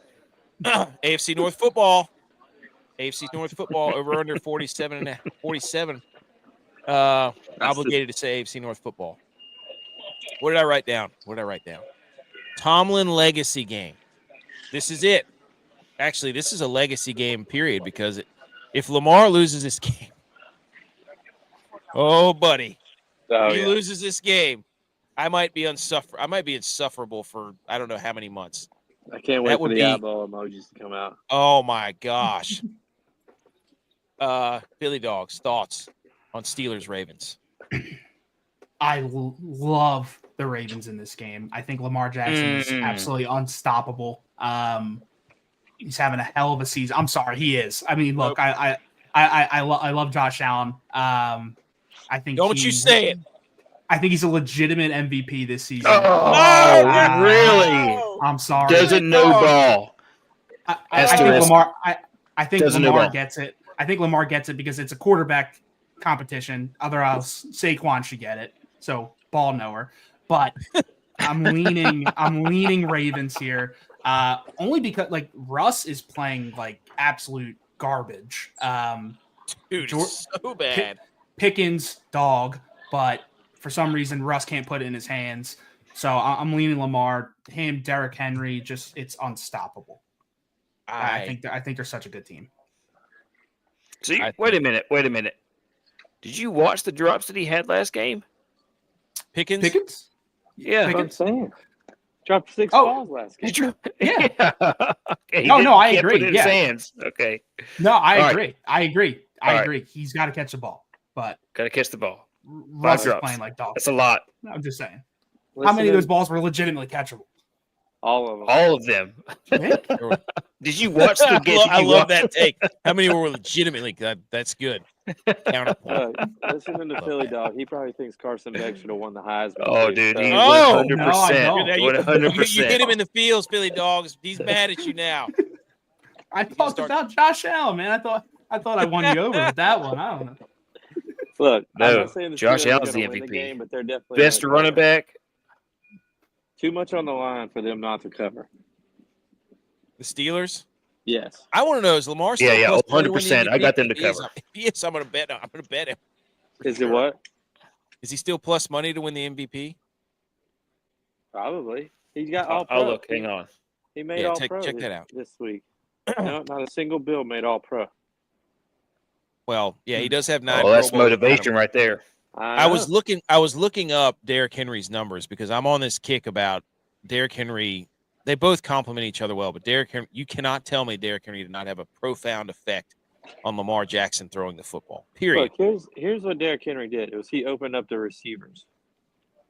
AFC North football. Over under 47. Obligated to say AFC North football. What did I write down? Tomlin legacy game. This is it. Actually, this is a legacy game, period, because if Lamar loses this game, buddy, he loses this game, I might be insufferable for I don't know how many months. I can't wait for the eyeball emojis to come out. Oh, my gosh. PhillyDawgs, thoughts on Steelers-Ravens? I love the Ravens in this game. I think Lamar Jackson is absolutely unstoppable. He's having a hell of a season. I'm sorry, he is. I mean, look, I love Josh Allen. I think don't you say it. I think he's a legitimate MVP this season. Oh, really? I'm sorry. Doesn't know ball. I think Asterisk. Lamar. I think Doesn't know Lamar ball. gets it. I think Lamar gets it because it's a quarterback competition. Otherwise, Saquon should get it. So ball knower. But I'm leaning Ravens here. Only because like Russ is playing like absolute garbage. Dude, it's so bad. Pickens, dog, but for some reason Russ can't put it in his hands. So I'm leaning Lamar. Him, Derrick Henry, just it's unstoppable. I think they're such a good team. So wait a minute. Did you watch the drops that he had last game? Pickens? Yeah. That's what I'm saying. Dropped 6 balls last game. Yeah. Okay, No, I can't agree. Put it in his Yeah. hands. Okay. No, I All agree. right. I agree. He's got to catch the ball, but Gotta catch the ball. Russ is drops. playing like dog. That's a lot. I'm just saying. Listen How many of those in. balls were legitimately catchable? All of them. All of them. Yeah. Did you watch the game? I love that take. How many were legitimately good? That's good. Counterpoint. Listening to Philly Dog, he probably thinks Carson Beck should have won the Heisman. Oh, too, dude, so- he Oh! 100%. No, I don't. You 100%. get him in the fields, Philly Dogs. He's mad at you now. I talked about Josh Allen, man. I thought I won you over with that one. I don't know. Look, I'm No, not saying the Josh Steelers are Allen's gonna the win MVP. game, but they're definitely Best gonna running cover. back. Too much on the line for them not to cover. The Steelers. Yes. I want to know, is Lamar still Yeah, plus money to win the 100%. I MVP? got them to If he is, cover. If he is, I'm going to bet. I'm going to bet him. for Is sure. it what? Is he still plus money to win the MVP? Probably. He's got all pro. I'll look. Hang on. He made Yeah, all check pro that out. this week. No, not a single Bill made all pro. Well, yeah, he does have 9. Oh, that's Pro Bowls. motivation right there. I was looking up Derrick Henry's numbers because I'm on this kick about Derrick Henry. They both complement each other well, but Derrick Henry, you cannot tell me Derrick Henry did not have a profound effect on Lamar Jackson throwing the football. Period. Look, here's what Derrick Henry did. It was he opened up the receivers.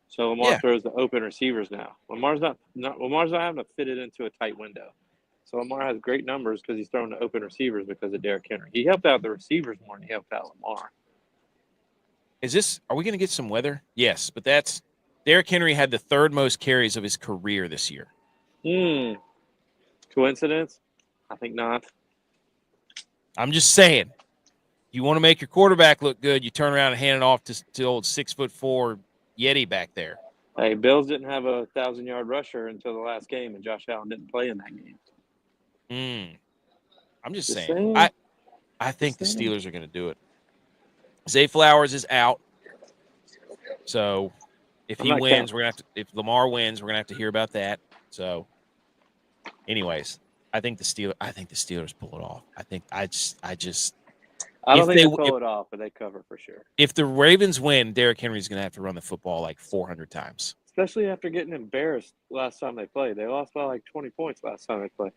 So Lamar throws the open receivers now. Lamar's not having to fit it into a tight window. So Lamar has great numbers because he's throwing the open receivers because of Derrick Henry. He helped out the receivers more than he helped out Lamar. Are we going to get some weather? Yes, but that's Derrick Henry had the 3rd most carries of his career this year. Coincidence? I think not. I'm just saying, you want to make your quarterback look good, you turn around and hand it off to old 6'4" Yeti back there. Hey, Bills didn't have a 1,000-yard rusher until the last game, and Josh Allen didn't play in that game. I'm just Just saying. saying. I think the Just saying. Steelers are going to do it. Zay Flowers is out, so if I'm he not wins, counting. if Lamar wins, we're gonna have to hear about that. So, anyways, I think the Steelers pull it off. I don't if think they they pull it off, but they cover for sure. If the Ravens win, Derrick Henry's gonna have to run the football like 400 times. Especially after getting embarrassed last time they played. They lost by like 20 points last time they played.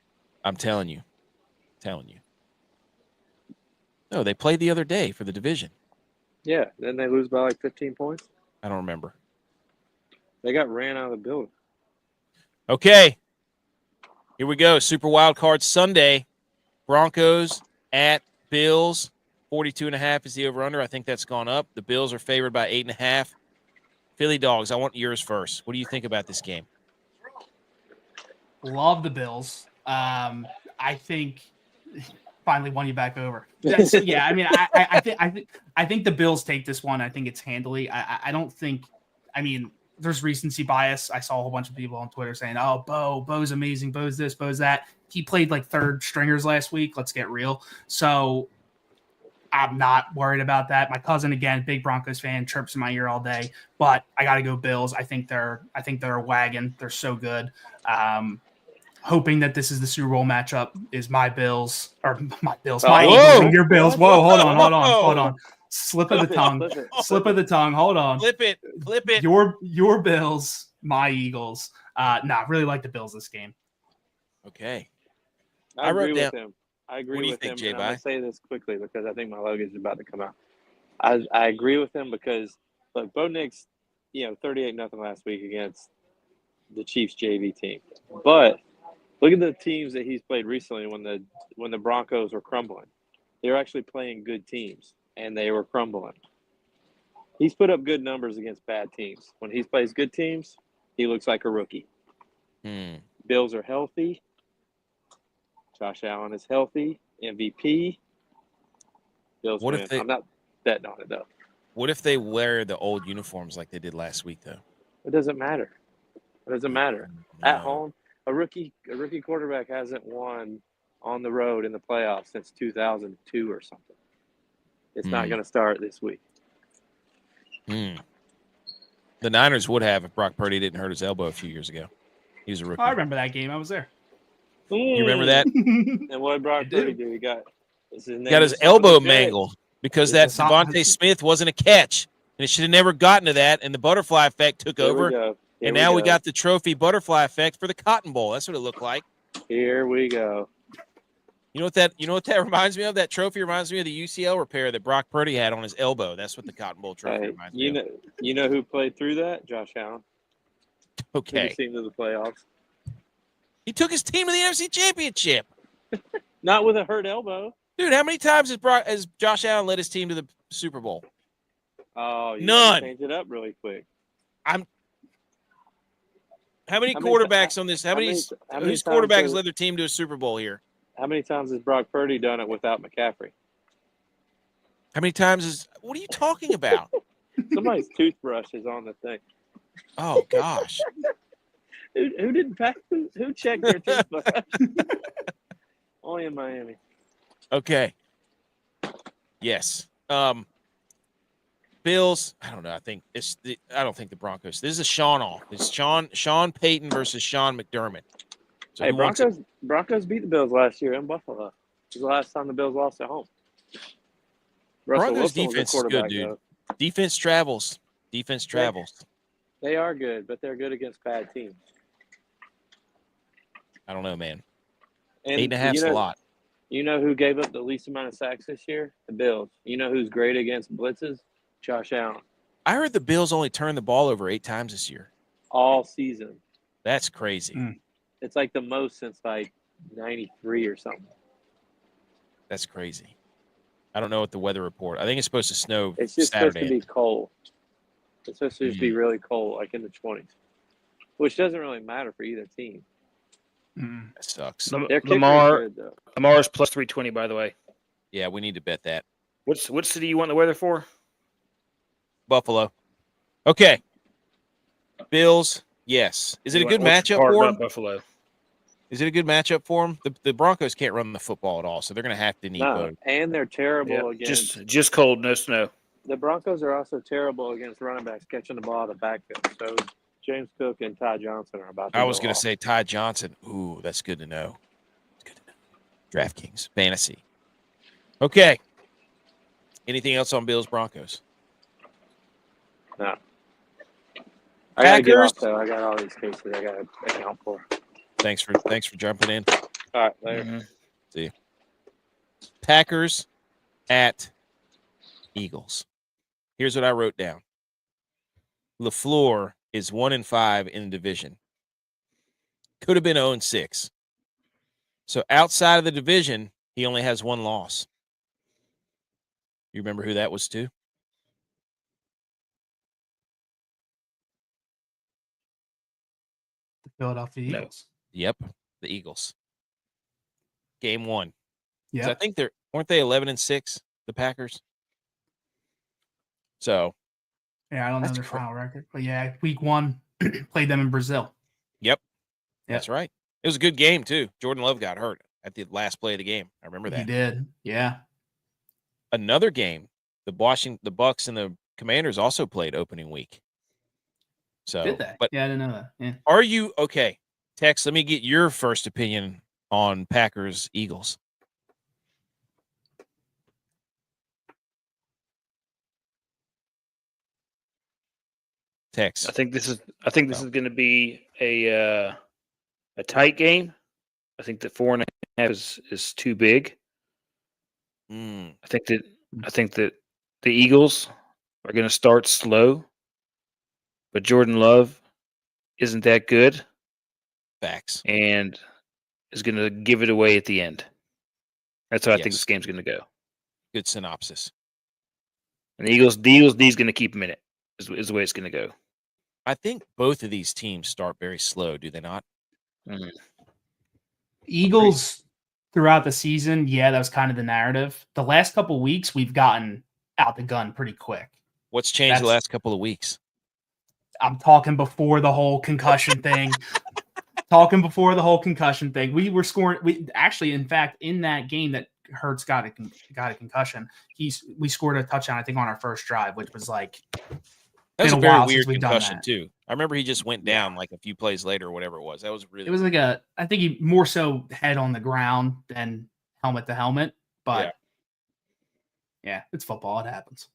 I'm telling you. No, they played the other day for the division. Yeah, then they lose by like 15 points. I don't remember. They got ran out of the building. Okay. Here we go. Super Wild Card Sunday. Broncos at Bills. 42.5 is the over-under. I think that's gone up. The Bills are favored by 8.5. Philly Dogs, I want yours first. What do you think about this game? Love the Bills. I think finally won you back over. Yeah, I mean, I think the Bills take this one. I think it's handily. I don't think. I mean, there's recency bias. I saw a whole bunch of people on Twitter saying, "Oh, Bo's amazing. Bo's this, Bo's that." He played like 3rd stringers last week. Let's get real. So I'm not worried about that. My cousin, again, big Broncos fan, chirps in my ear all day. But I got to go Bills. I think they're a wagon. They're so good. Hoping that this is the Super Bowl matchup is my Bills or my Bills, my Eagles and your Bills. Whoa, hold on. Slip of the tongue. Hold on. Flip it. Your Bills, my Eagles. Really like the Bills this game. Okay. I agree with down- him. I agree What do you with think, him. And I'm J-Bye? going to say this quickly because I think my luggage is about to come out. I agree with him because, look, Bo Nix, 38-0 last week against the Chiefs JV team. But look at the teams that he's played recently when the Broncos were crumbling. They were actually playing good teams, and they were crumbling. He's put up good numbers against bad teams. When he plays good teams, he looks like a rookie. Bills are healthy. Josh Allen is healthy. MVP. Bills What win. if they- I'm not betting on it, though. What if they wear the old uniforms like they did last week, though? It doesn't matter. It doesn't matter. At No. home, a rookie quarterback hasn't won on the road in the playoffs since 2002 or something. It's not going to start this week. The Niners would have if Brock Purdy didn't hurt his elbow a few years ago. He was a rookie. I remember that game. I was there. You remember that? And what did Brock Purdy do? He got his elbow mangled because that It's a Devontae Smith wasn't a catch. And it should have never gotten to that, and the butterfly effect took over. And now we got the trophy butterfly effect for the Cotton Bowl. That's what it looked like. Here we go. You know what that reminds me of? That trophy reminds me of the UCL repair that Brock Purdy had on his elbow. That's what the Cotton Bowl trophy reminds me of. You know who played through that? Josh Allen. Okay. Took his team to the playoffs. He took his team to the NFC Championship. Not with a hurt elbow. Dude, how many times has Josh Allen led his team to the Super Bowl? Oh, you None. Change it up really quick. How many quarterbacks on this? Whose quarterback has led their team to a Super Bowl here? How many times has Brock Purdy done it without McCaffrey? How many times what are you talking about? Somebody's toothbrush is on the thing. Oh gosh. Who didn't pack? Who checked their toothbrush? Only in Miami. Okay. Yes. Bills. I don't know. I don't think the Broncos. This is a Sean off. It's Sean Payton versus Sean McDermott. So Hey, Broncos beat the Bills last year in Buffalo. It was the last time the Bills lost at home. Broncos defense is good, dude. Though. Defense travels. They are good, but they're good against bad teams. I don't know, man. And 8.5 is a lot. You know who gave up the least amount of sacks this year? The Bills. You know who's great against blitzes? Josh Allen. I heard the Bills only turned the ball over 8 times this year. All season. That's crazy. It's like the most since like 93 or something. That's crazy. I don't know what the weather report. I think it's supposed to snow It's just Saturday. supposed to be cold. It's supposed to just be really cold, like in the 20s, which doesn't really matter for either team. That sucks. Their kicker is good, though. Lamar's plus 320, by the way. Yeah, we need to bet that. What city you want the weather for? Buffalo. Okay. Bills, yes. Is it a good matchup for them? Buffalo. Is it a good matchup for them? The Broncos can't run the football at all, so they're going to have to need both. And they're terrible against just cold, no snow. The Broncos are also terrible against running backs catching the ball out of the backfield. So James Cook and Ty Johnson are about to I was going to to say Ty Johnson. Ooh, that's good to know. It's good to know. DraftKings fantasy. Okay. Anything else on Bills Broncos? No. I got to get Packers? off, though. I got all these cases I got to account for. Thanks for jumping in. All right, later. Mm-hmm. See you. Packers at Eagles. Here's what I wrote down. LaFleur is 1-5 in the division. Could have been 0-6. So outside of the division, he only has 1 loss. You remember who that was too? The Philadelphia Eagles. Yep, the Eagles. Game 1. Yeah, I think weren't they 11-6, the Packers? So yeah. I don't know That's their final record, but yeah, week 1 played them in Brazil. Yep. That's right. It was a good game too. Jordan Love got hurt at the last play of the game. I remember that. He did. Yeah. Another game, the Bucs and the Commanders also played opening week. So Did they? But yeah, I didn't know that. Yeah. are you okay? Tex, let me get your first opinion on Packers Eagles. Tex. I think this is going to be a tight game. I think that 4.5 is too big. I think that the Eagles are going to start slow, but Jordan Love isn't that good. Facts. And is going to give it away at the end. That's how I think Yes. this game's going to go. Good synopsis. And the Eagles D's going to keep him in it. Is the way it's going to go. I think both of these teams start very slow, do they not? Mhm. Eagles throughout the season, yeah, that was kind of the narrative. The last couple of weeks, we've gotten out the gun pretty quick. What's changed the last couple of weeks? I'm talking before the whole concussion thing. We were scoring. We actually, in fact, in that game that Hurts got a concussion, we scored a touchdown, I think, on our first drive, which was like That was been a a very while weird since we've done concussion that. too. I remember he just went down like a few plays later or whatever it was. That was really. It was like I think he more so head on the ground than helmet to helmet, but yeah, it's football. It happens.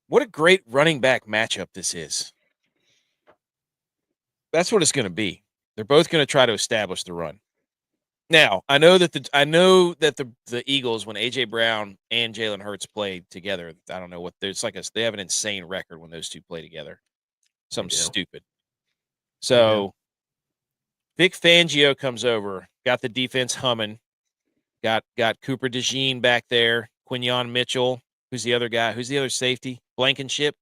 What a great running back matchup this is. That's what it's going to be. They're both going to try to establish the run. Now, I know that the Eagles, when AJ Brown and Jalen Hurts played together, I don't know what there's like they have an insane record when those two play together. Something stupid. So Vic Fangio comes over, got the defense humming, got Cooper DeJean back there, Quinyon Mitchell, who's the other guy? Who's the other safety? Blankenship.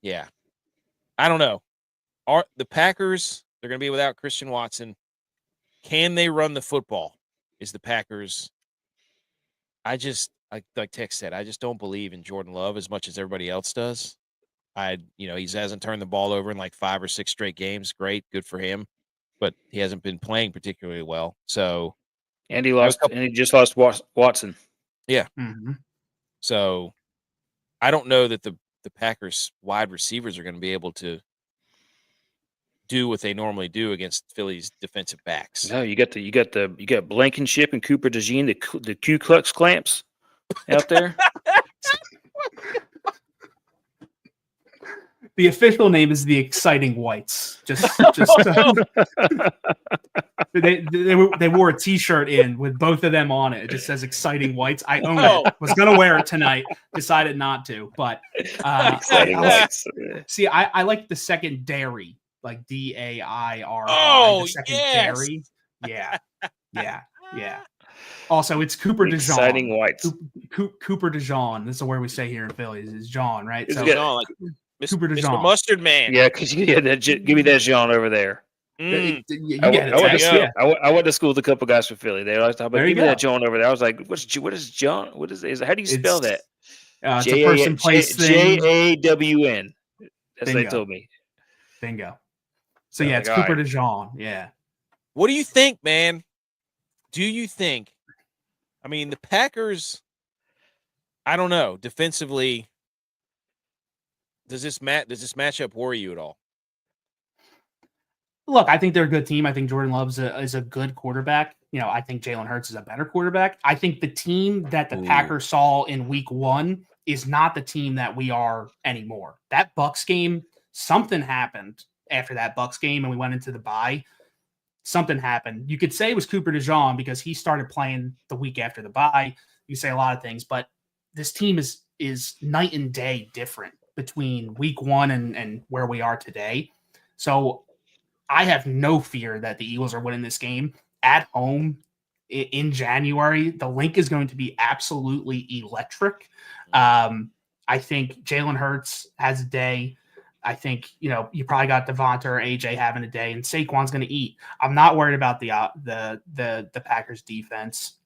Yeah. I don't know. Are the Packers, they're going to be without Christian Watson. Can they run the football? Is the Packers. Like Tex said, I just don't believe in Jordan Love as much as everybody else does. He hasn't turned the ball over in like 5 or 6 straight games. Great, good for him. But he hasn't been playing particularly well. So, and he just lost Watson. Yeah. Mm-hmm. So, I don't know that the Packers wide receivers are going to be able to do what they normally do against Philly's defensive backs. No, you got Blankenship and Cooper DeJean, the Ku Klux Clamps out there. The official name is the Exciting Whites. They wore a T-shirt in with both of them on it. It just says Exciting Whites. I own it. Was gonna wear it tonight. Decided not to. But Exciting Whites. See, I like the second dairy, like DAIRY. Oh, the second yes. dairy. Yeah. Also, it's Cooper DeJean. Exciting Whites. Cooper DeJean. This is where we say here in Philly is John, right? It's So John, like Cooper DeJean. Mr. Mustard Man. Yeah, because give me that Jean over there. You I get it. I went to school with a couple guys from Philly. They always talk about, give me that John over there. I was like, what is John? What is how do you spell that? It's a person, place, thing. JAWN. That's what they told me. Bingo. So yeah, it's Cooper DeJean. Yeah. What do you think, man? Do you think? I mean, the Packers. I don't know. Defensively, does this matchup worry you at all? Look, I think they're a good team. I think Jordan Love is a good quarterback. I think Jalen Hurts is a better quarterback. I think the team that the Packers saw in week 1 is not the team that we are anymore. That Bucs game, something happened after that Bucs game and we went into the bye. Something happened. You could say it was Cooper DeJean because he started playing the week after the bye. You say a lot of things, but this team is night and day different between week 1 and where we are today. So I have no fear that the Eagles are winning this game at home in January. The link is going to be absolutely electric. I think Jalen Hurts has a day. I think, you probably got Devonta or AJ having a day, and Saquon's going to eat. I'm not worried about the Packers defense.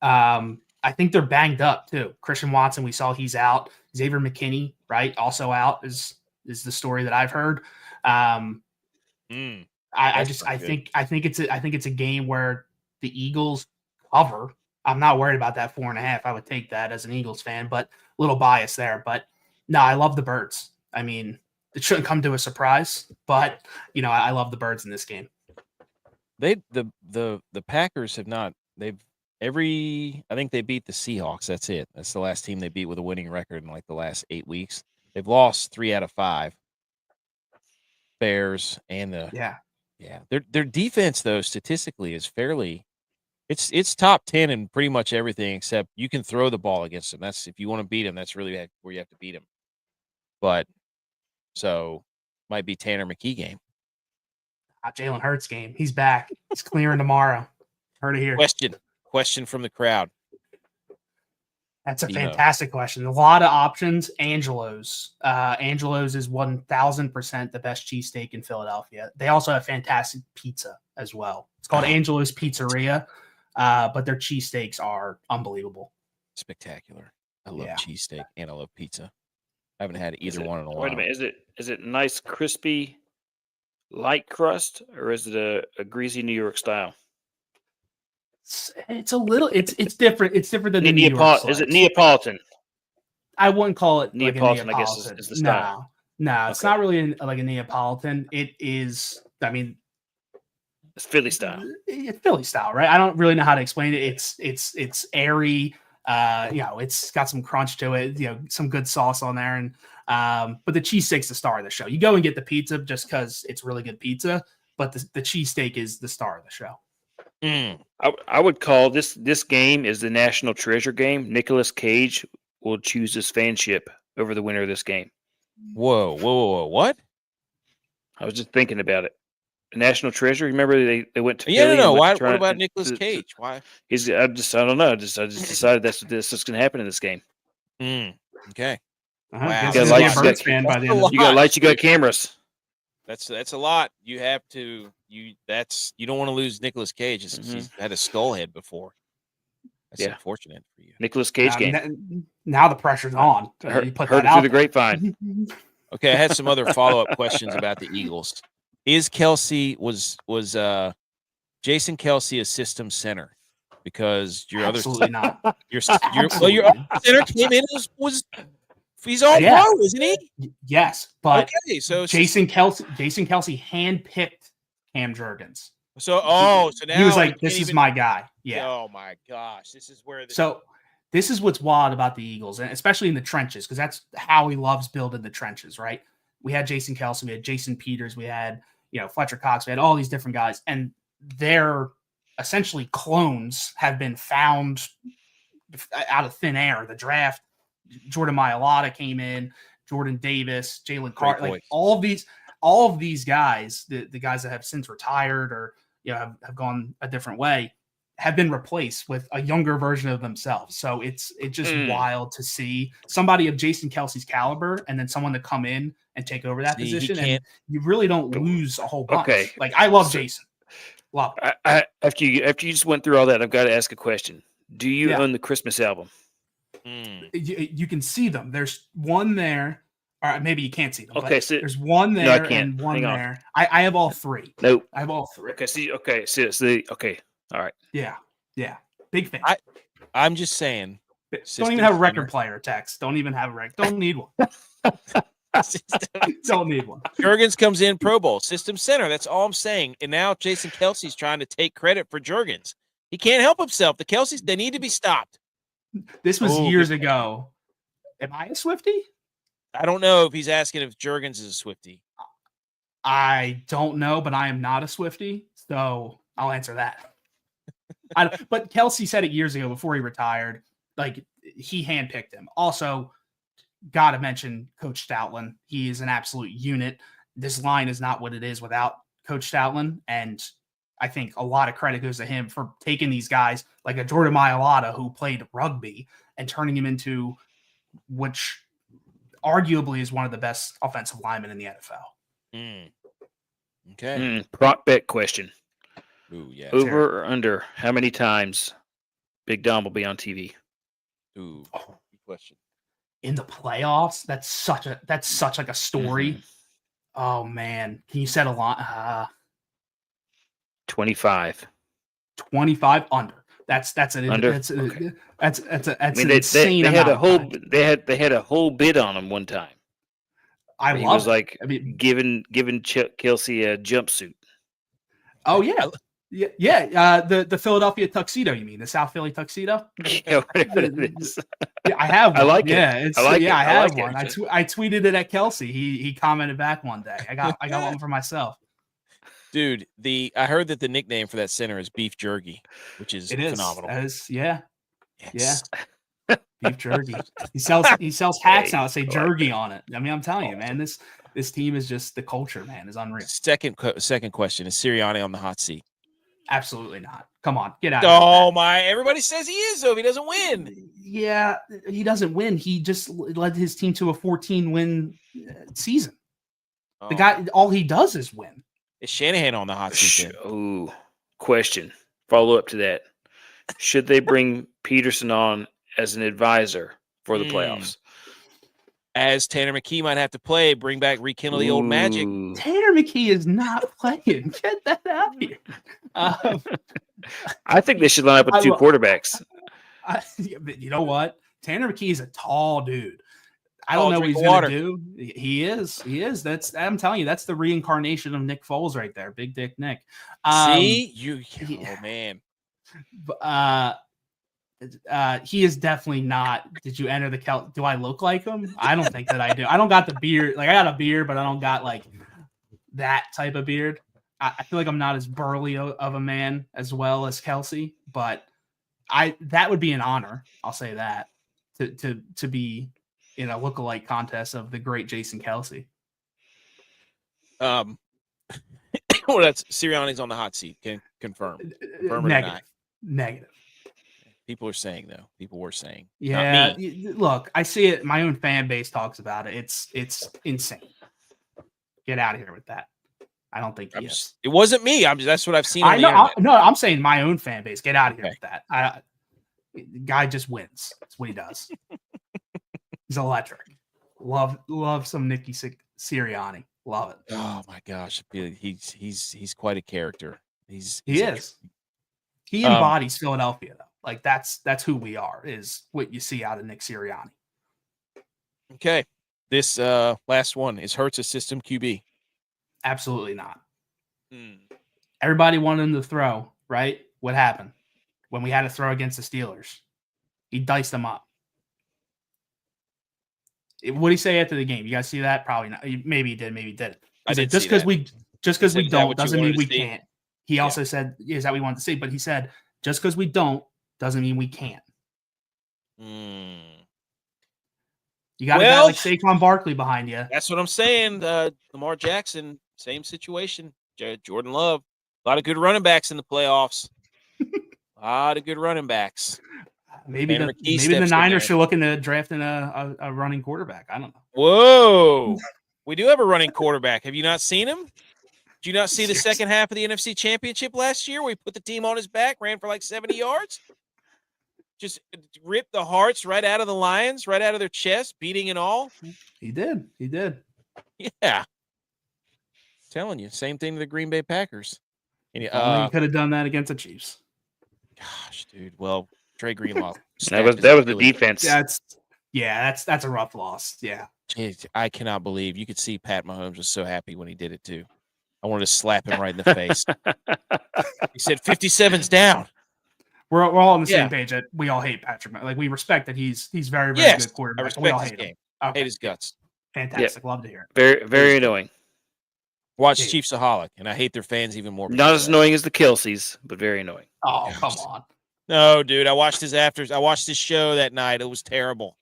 I think they're banged up too. Christian Watson, we saw he's out. Xavier McKinney, right, also out is the story that I've heard. I think it's a game where the Eagles cover. I'm not worried about that 4.5. I would take that as an Eagles fan, but a little bias there. But no, I love the Birds. I mean, it shouldn't come to a surprise, but I love the Birds in this game. The Packers have not. I think they beat the Seahawks. That's it. That's the last team they beat with a winning record in like the last 8 weeks. They've lost 3 out of 5. Bears and their defense though statistically is fairly. It's top 10 in pretty much everything except you can throw the ball against them. That's if you want to beat them. That's really where you have to beat them. But so might be Tanner McKee game. Jalen Hurts game. He's back. He's clearing tomorrow. Heard it here. Question from the crowd. That's a Timo. fantastic question. A lot of options. Angelo's. Angelo's is 1,000% the best cheesesteak in Philadelphia. They also have fantastic pizza as well. It's called Angelo's Pizzeria, but their cheesesteaks are unbelievable. Spectacular. I love cheesesteak and I love pizza. I haven't had either one in a while. Wait a minute. Is it nice, crispy, light crust, or is it a greasy New York style? It's a little. It's different. It's different than the New York slice. Is it Neapolitan? I wouldn't call it Neapolitan. Like a Neapolitan. I guess is the style. No, it's not really like a Neapolitan. It is. I mean, it's Philly style. It's Philly style, right? I don't really know how to explain it. It's airy. It's got some crunch to it. Some good sauce on there, and but the cheesesteak's the star of the show. You go and get the pizza just because it's really good pizza, but the cheesesteak is the star of the show. I would call this game is the national treasure game. Nicolas Cage will choose his fanship over the winner of this game. Whoa! What? I was just thinking about it. National treasure. Remember they went to. Yeah, no. Why? What about Nicolas Cage? Why? I don't know. I just decided that's what's going to happen in this game. Okay. Wow. You got lights. You got cameras. That's a lot. You have to. You don't want to lose Nicolas Cage. He's had a skull head before. That's unfortunate for you. Nicolas Cage game. Now the pressure's on. Heard it through the grapevine. Okay, I had some other follow-up questions about the Eagles. Is Kelsey was Jason Kelsey a system center? Because your Absolutely other not. Your center came in was he's all pro, isn't he? Yes, but okay, so Jason Kelsey handpicked Cam Jurgens. So now he was like, "This is my guy." Yeah. Oh my gosh, this is where. This is what's wild about the Eagles, and especially in the trenches, because that's how he loves building the trenches, right? We had Jason Kelsey, we had Jason Peters, we had Fletcher Cox, we had all these different guys, and their essentially clones have been found out of thin air. The draft, Jordan Mailata came in, Jordan Davis, Jalen Carter, like all of these guys, the guys that have since retired or have gone a different way, have been replaced with a younger version of themselves. So it's just wild to see somebody of Jason Kelsey's caliber and then someone to come in and take over that position. And you really don't lose a whole bunch. Okay. Like I love Jason. Love it. After you just went through all that, I've got to ask a question. Do you own the Christmas album? You can see them. There's one there. All right, maybe you can't see them. Okay, so there's one there and one there. I have all three. Nope. I have all three. Okay, okay. All right. Yeah. Big fan. I'm just saying. Don't even have a record player, Tex. Don't even have a record. Don't need one. Don't need one. Jurgens comes in Pro Bowl, system center. That's all I'm saying. And now Jason Kelsey's trying to take credit for Jurgens. He can't help himself. The Kelseys, they need to be stopped. This was years ago. Am I a Swiftie? I don't know if he's asking if Jurgens is a Swiftie. I don't know, but I am not a Swiftie, so I'll answer that. But Kelsey said it years ago before he retired. Like, he handpicked him. Also, got to mention Coach Stoutland. He is an absolute unit. This line is not what it is without Coach Stoutland, and I think a lot of credit goes to him for taking these guys like a Jordan Mailata who played rugby and turning him into which arguably is one of the best offensive linemen in the NFL. Okay. Prop bet question. Ooh, yeah. Over or under how many times Big Dom will be on TV? Ooh, good question. In the playoffs, that's such like a story. Mm-hmm. Oh man, can you set a line? 25. 25 under. That's an under. That's okay. That's an they insane had a whole amount. they had a whole bid on him one time. He was like giving Kelsey a jumpsuit. Oh yeah. Yeah. The Philadelphia tuxedo, you mean the South Philly tuxedo? Yeah, whatever it is. Yeah, I have one. I like it. Yeah, I have like one. it. I tweeted it at Kelsey. He commented back one day. I got one for myself. Dude, I heard that the nickname for that center is Beef Jerky, which is phenomenal. Yeah. Beef Jerky. He sells hats now that say Jerky on it. I mean, I'm telling you, man, this team is just the culture, man, is unreal. Second question, is Sirianni on the hot seat? Absolutely not. Come on, get out of Oh my! Everybody says he is, though. If he doesn't win, here. Yeah, he doesn't win. He just led his team to a 14-win season. The guy, all he does is win. Is Shanahan on the hot seat? Ooh, question. Follow up to that. Should they bring Peterson on as an advisor for the playoffs? As Tanner McKee might have to play, rekindle the old magic. Tanner McKee is not playing. Get that out of here. I think they should line up with two quarterbacks. You know what? Tanner McKee is a tall dude. I don't know what he's going to do. He is. I'm telling you, that's the reincarnation of Nick Foles right there. Big Dick Nick. Oh man. He is definitely not. Did you enter the do I look like him? I don't think that I do. I don't got the beard. Like, I got a beard, but I don't got like that type of beard. I feel like I'm not as burly of a man as well as Kelsey, but that would be an honor. I'll say that to be in a lookalike contest of the great Jason Kelsey. Well, that's Sirianni's on the hot seat. Can confirm. Negative. People are saying, though. People were saying. Yeah. Look, I see it. My own fan base talks about it. It's insane. Get out of here with that. I don't think he is. It wasn't me. That's what I've seen. I'm saying my own fan base. Get out of here with that. Guy just wins. That's what he does. He's electric. Love some Nicky Sirianni. Love it. Oh my gosh, he's quite a character. He is. He embodies Philadelphia, though. Like, that's who we are. Is what you see out of Nick Sirianni. Okay, this last one is Hurts a system QB. Absolutely not. Everybody wanted him to throw, right? What happened when we had to throw against the Steelers? He diced them up. What did he say after the game? You guys see that? Probably not. Maybe he did. Maybe he didn't. Just because we don't doesn't mean we can't. He also said, "Is that what we wanted to see?" But he said, "Just because we don't doesn't mean we can't." You got a guy like Saquon Barkley behind you. That's what I'm saying. Lamar Jackson, same situation. Jordan Love, a lot of good running backs in the playoffs. A lot of good running backs. Maybe the Niners should look into drafting a running quarterback. I don't know. Whoa. We do have a running quarterback. Have you not seen him? Did you not see the second half of the NFC Championship last year where he put the team on his back, ran for like 70 yards? Just ripped the hearts right out of the Lions, right out of their chest, beating and all. He did. Yeah. Telling you, same thing to the Green Bay Packers. And you could have done that against the Chiefs. Gosh, dude. Well, Trey Greenlaw. that was the defense. That's a rough loss. Yeah. Jeez, I cannot believe you could see Pat Mahomes was so happy when he did it too. I wanted to slap him right in the face. He said 57's down. We're all on the same page that we all hate Patrick. Like, we respect that he's very, very good quarterback. I respect we all his hate game. him. Okay. Hate his guts. Fantastic. Love to hear it. Very, very annoying. Watch Chiefsaholic, and I hate their fans even more. Not as annoying as the Kelseys, but very annoying. Oh, come on. No, dude. I watched his show that night. It was terrible.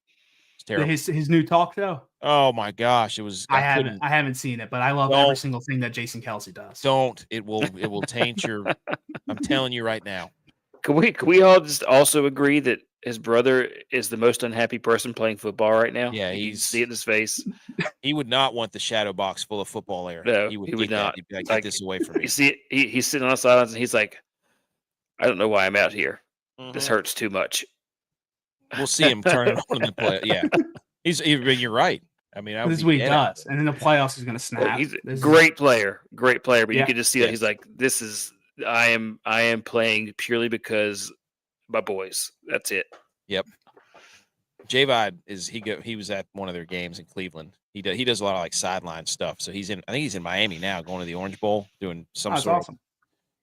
Terrible. His new talk show. Oh my gosh, it was. I haven't seen it, but I love every single thing that Jason Kelsey does. Don't. It will taint your. I'm telling you right now. Can we all just also agree that his brother is the most unhappy person playing football right now? Yeah, you can see it in his face. He would not want the shadow box full of football air. No, he would not. He'd be like, get this away from me. You see it, he's sitting on the sidelines and he's like, I don't know why I'm out here. This hurts too much. We'll see him turn it on in the play. Yeah, you're right. I mean, this is what he does, and in the playoffs, he's going to snap. He's a great player. But you can just see that he's like, this is. I am playing purely because my boys. That's it. Yep. J-Vibe he was at one of their games in Cleveland. He does a lot of like sideline stuff. So I think he's in Miami now, going to the Orange Bowl, doing some sort of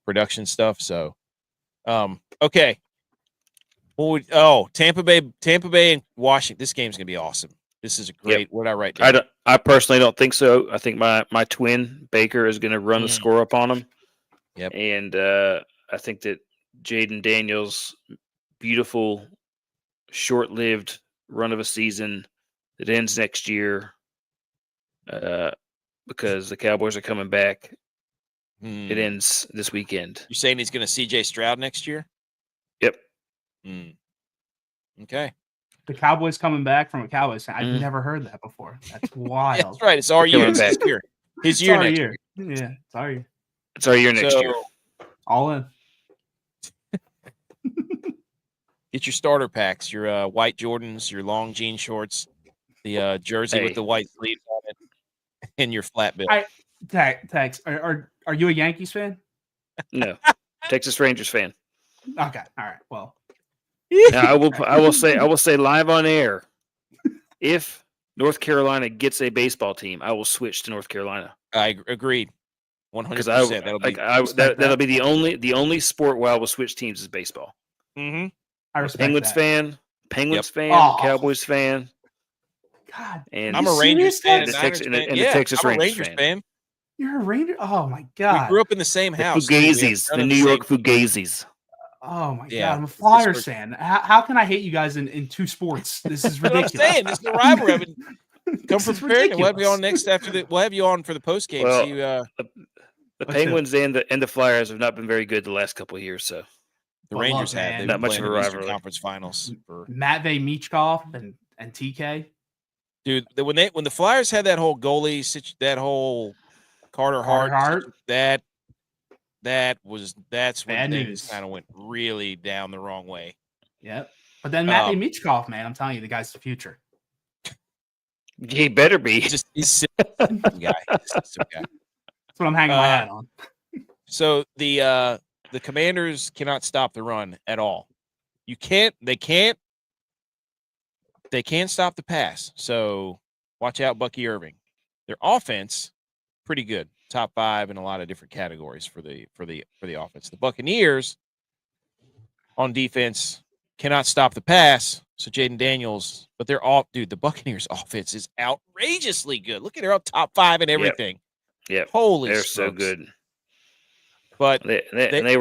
production stuff. So, okay. Tampa Bay and Washington. This game's gonna be awesome. This is a great. What I write down. I personally don't think so. I think my twin Baker is gonna run the score up on him. Yep. And I think that Jaden Daniels' beautiful, short-lived run of a season that ends next year, because the Cowboys are coming back. It ends this weekend. You're saying he's going to CJ Stroud next year? Yep. Okay. The Cowboys coming back from a Cowboys fan. I've never heard that before. That's wild. Yeah, that's right. It's our year. It's his year. His year next year. Yeah, it's our year. It's our year next year. All in. Get your starter packs, your white Jordans, your long jean shorts, the jersey with the white sleeves on it, and your flat bill. Tex, are you a Yankees fan? No, Texas Rangers fan. Okay, all right. Well, now, I will say live on air, if North Carolina gets a baseball team, I will switch to North Carolina. I agreed, 100%. That'll be the only sport where I will switch teams is baseball. Mm-hmm. I respect Penguins that. fan, fan, Cowboys fan. God, and I'm a Rangers fan. And the Texas I'm a Rangers fan. You're a Ranger. Oh my God. We grew up in the same house. Fugazis, the New York Fugazis. Oh my God, I'm a Flyers fan. How can I hate you guys in two sports? This is ridiculous. What I'm saying, this is the rivalry. Come prepared, and we'll have you on next after the. We'll have you on for the post game. Well, the Penguins and the Flyers have not been very good the last couple of years. So the Rangers have not much of a rivalry. Conference Finals for Matvey Michkov and TK. Dude, when the Flyers had that whole goalie, that whole Carter Hart, that's when things kind of went really down the wrong way. Yep. But then Matvey Michkov, man, I'm telling you, the guy's the future. He better be. He's a system guy. That's what I'm hanging my hat on. So the Commanders cannot stop the run at all. They can't stop the pass. So watch out, Bucky Irving. Their offense, pretty good. Top 5 in a lot of different categories for the offense. The Buccaneers on defense cannot stop the pass. So Jaden Daniels, but they're all the Buccaneers offense is outrageously good. Look at they're up top 5 in everything. Yep. Holy they're smokes. So good. But they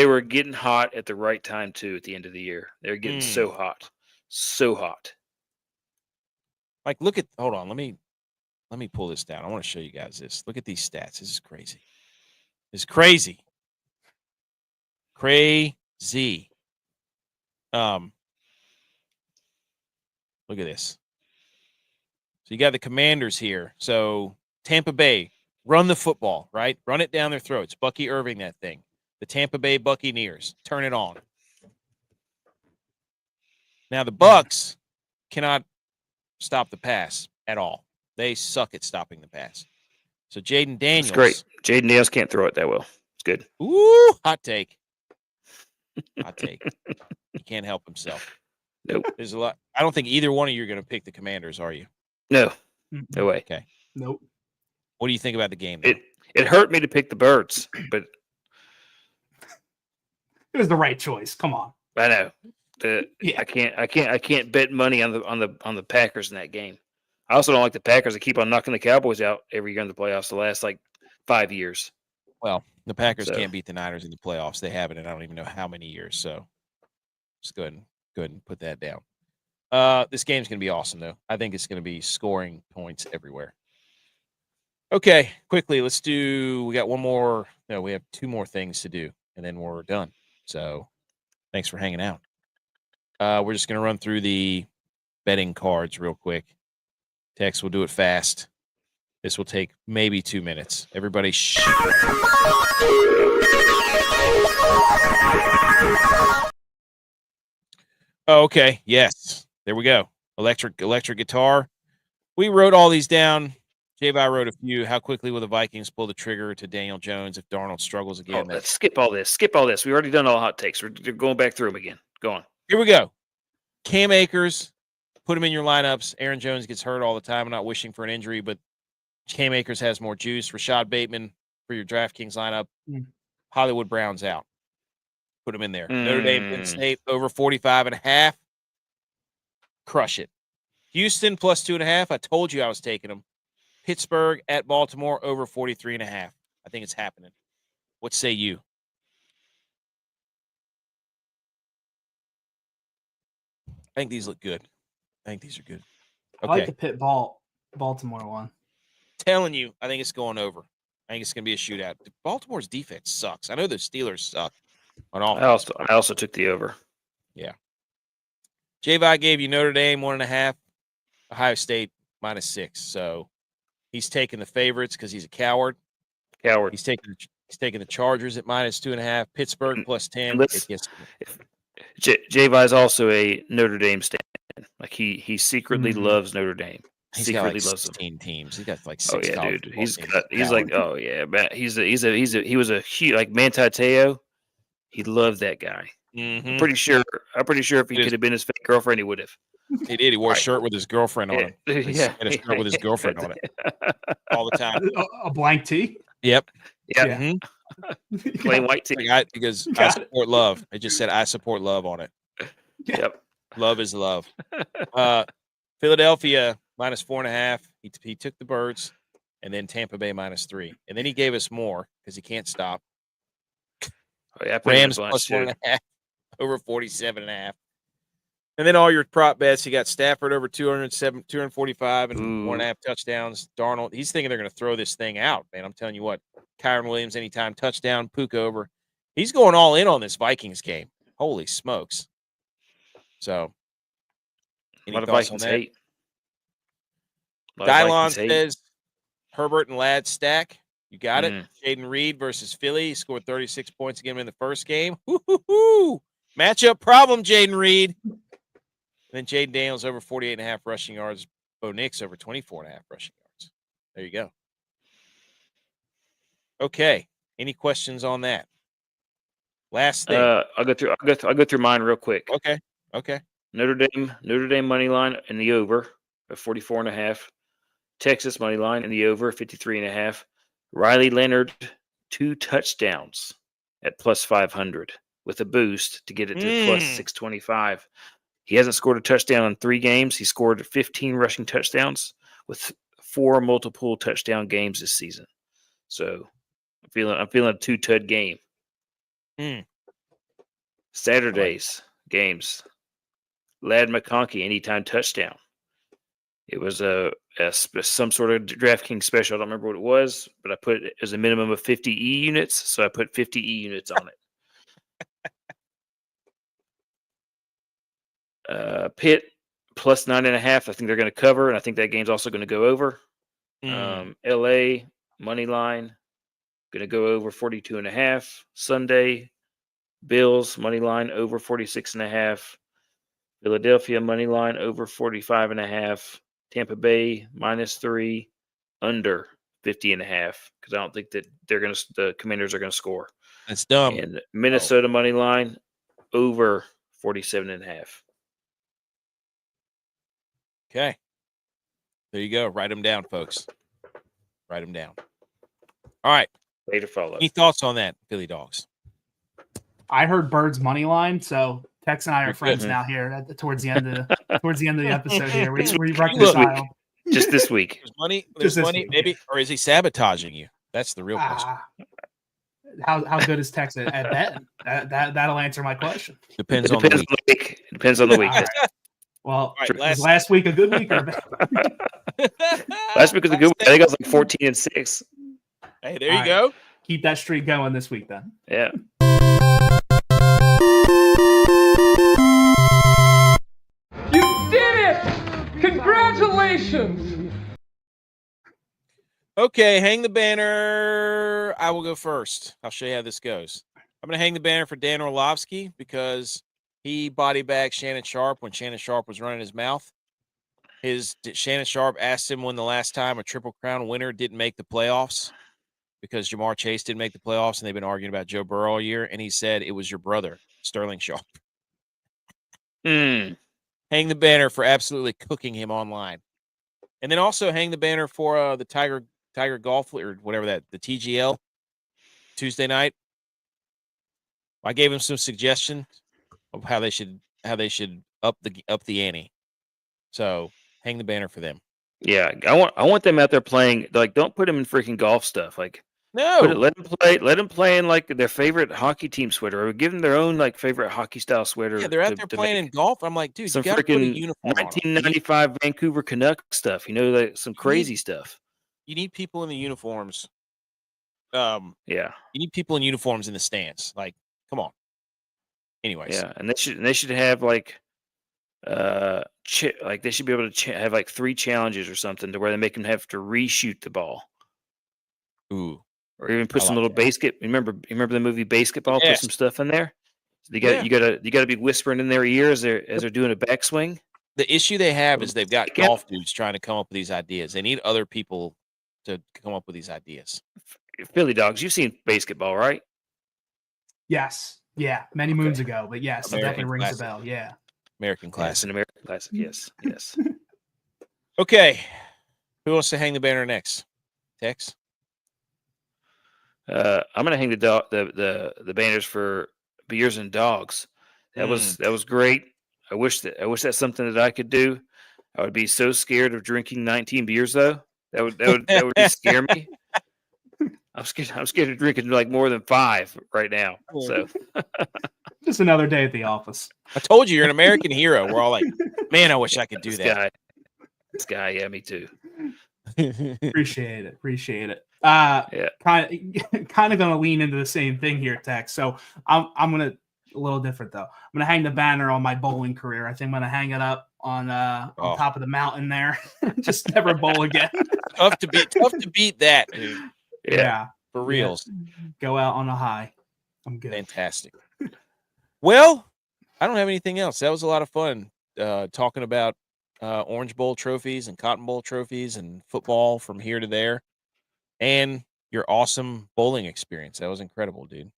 were getting hot at the right time too at the end of the year. They were getting so hot. So hot. Like hold on, let me pull this down. I want to show you guys this. Look at these stats. This is crazy. It's crazy. Crazy. Look at this. So you got the Commanders here. So Tampa Bay, run the football, right? Run it down their throats. Bucky Irving, that thing. The Tampa Bay Buccaneers, turn it on. Now the Bucs cannot stop the pass at all. They suck at stopping the pass. So Jaden Daniels. That's great. Jaden Daniels can't throw it that well. It's good. Ooh, hot take. Hot take. He can't help himself. Nope. There's a lot. I don't think either one of you are going to pick the Commanders, are you? No. No way. Okay. Nope. What do you think about the game, though? It hurt me to pick the Birds, but it was the right choice. Come on. I know. I can't bet money on the Packers in that game. I also don't like the Packers that keep on knocking the Cowboys out every year in the playoffs the last 5 years. Well, the Packers can't beat the Niners in the playoffs. They haven't, and I don't even know how many years. So just go ahead and put that down. This game's going to be awesome, though. I think it's going to be scoring points everywhere. Okay, quickly, we got one more. No, we have 2 more things to do, and then we're done. So thanks for hanging out. We're just going to run through the betting cards real quick. Tex, we'll do it fast. This will take maybe 2 minutes. Everybody Oh, okay. Yes. There we go. Electric guitar. We wrote all these down. J-Vi wrote a few. How quickly will the Vikings pull the trigger to Daniel Jones if Darnold struggles again? Let's skip all this. We've already done all hot takes. We're going back through them again. Go on. Here we go. Cam Akers, put him in your lineups. Aaron Jones gets hurt all the time. I'm not wishing for an injury, but Cam Akers has more juice. Rashad Bateman for your DraftKings lineup. Hollywood Brown's out. Put him in there. Notre Dame, Penn State, over 45.5. Crush it. Houston, plus 2.5. I told you I was taking them. Pittsburgh at Baltimore, over 43.5. I think it's happening. What say you? I think these look good. I think these are good. Okay. I like the Baltimore one. Telling you, I think it's going over. I think it's going to be a shootout. Baltimore's defense sucks. I know the Steelers suck on offense. I also took the over. Yeah. J-Vi gave you Notre Dame 1.5, Ohio State -6. So he's taking the favorites because he's a coward. He's taking the Chargers at -2.5. Pittsburgh +10. J-Vi is also a Notre Dame stan. Like he secretly loves Notre Dame. He's secretly got like loves 16 teams. He's got like Oh 6 yeah, college dude. football teams. He's like, oh yeah, man. He was a huge like Manti Te'o. He loved that guy. Mhm. I'm pretty sure if he could have been his fake girlfriend, he would have. He did. He wore a shirt with his girlfriend on him. He had a shirt with his girlfriend on it all the time. A blank tee. Yep. Yeah. Mhm. Plain white tee. Because I support love. It just said I support love on it. Yep. Love is love. Philadelphia -4.5. He took the Birds, and then Tampa Bay -3, and then he gave us more because he can't stop. Oh, yeah, Rams +1.5 over 47.5. And then all your prop bets, you got Stafford over 245 and 1.5 touchdowns. Darnold, he's thinking they're going to throw this thing out, man. I'm telling you what. Kyron Williams anytime touchdown, Puka over. He's going all in on this Vikings game. Holy smokes. So, any thoughts on that? Dylon says Herbert and Ladd stack. You got it. Jaden Reed versus Philly. He scored 36 points again in the first game. Woo-hoo-hoo. Matchup problem, Jaden Reed. And then Jaden Daniels over 48.5 rushing yards. Bo Nix over 24.5 rushing yards. There you go. Okay. Any questions on that? Last thing. I'll go through mine real quick. Okay. Notre Dame money line in the over at 44.5. Texas money line in the over 53.5. Riley Leonard 2 touchdowns at +500 with a boost to get it to +625. He hasn't scored a touchdown in 3 games. He scored 15 rushing touchdowns with 4 multiple touchdown games this season. So I'm feeling a 2-tud game. Saturday's games. Ladd McConkey anytime touchdown. It was some sort of DraftKings special. I don't remember what it was, but I put it as a minimum of 50 E units, so I put 50 E units on it. Pitt +9.5. I think they're going to cover, and I think that game's also going to go over. LA money line going to go over 42.5. Sunday Bills money line over 46.5. Philadelphia money line over 45.5. Tampa Bay -3, under 50.5, because I don't think that the Commanders are going to score. That's dumb. And Minnesota money line over 47.5. Okay. There you go. Write them down, folks. Write them down. All right. Later follow. Any thoughts on that, Philly Dogs? I heard Birds money line, so Tex and I are friends now here towards the end of the episode here. We reconcile. Just this week. There's money, maybe, or is he sabotaging you? That's the real question. How good is Tex at betting? That'll answer my question. Depends on the week. Depends on the week. Right. Well, was last week a good week or bad? Last week was a good week. I think I was like 14-6. Hey, there you go. Keep that streak going this week then. Yeah. You did it! Congratulations! Okay, hang the banner. I will go first. I'll show you how this goes. I'm going to hang the banner for Dan Orlovsky because he body bagged Shannon Sharp when Shannon Sharp was running his mouth. Shannon Sharp asked him when the last time a Triple Crown winner didn't make the playoffs because Jamar Chase didn't make the playoffs, and they've been arguing about Joe Burrow all year, and he said it was your brother, Sterling Sharp. Hang the banner for absolutely cooking him online. And then also hang the banner for the Tiger Golf or whatever the TGL Tuesday night. I gave him some suggestions of how they should up the ante. So hang the banner for them. Yeah, I want them out there playing. Like, don't put them in freaking golf stuff. Like, no, let them play in like their favorite hockey team sweater, or give them their own like favorite hockey style sweater. Yeah, they're out there playing in golf. I'm like, dude, some you got to put a uniform 1995 Vancouver Canucks stuff. Some crazy stuff. You need people in the uniforms Yeah. Yeah, You need people in uniforms in the stands. Like, come on. Anyways. yeah, and they should have like they should be able to have like 3 challenges or something to where they make them have to reshoot the ball, Ooh. or even put I some like little that. basket. Remember the movie Basketball? Put Yes. some stuff in there. You Yeah. got to be whispering in their ear as they're doing a backswing. The issue they have is they've got Yeah. golf dudes trying to come up with these ideas. They need other people to come up with these ideas. PhillyDawgs, you've seen Basketball, right? Yes. Yeah. Many moons ago, but yes, it American definitely rings classic. a bell. Yeah. American Yeah, it's classic. an American classic. Yes, yes. Okay. Who wants to hang the banner next? Tex? I'm gonna hang the banners for beers and dogs. That was great. I wish that's something that I could do. I would be so scared of drinking 19 beers though. That would scare me. I'm scared of drinking like more than 5 right now. So Just another day at the office. I told you you're an American hero. We're all like, man, I wish I could do that. This guy, yeah, me too. Appreciate it. Yeah. Kind of gonna lean into the same thing here, Tex. So I'm gonna a little different though. I'm gonna hang the banner on my bowling career. I think I'm gonna hang it up on top of the mountain there. Just never bowl again. Tough to beat that, dude. Yeah. For reals. Yeah. Go out on a high. I'm good. Fantastic. Well, I don't have anything else. That was a lot of fun talking about Orange Bowl trophies and Cotton Bowl trophies and football from here to there, and your awesome bowling experience. That was incredible, dude.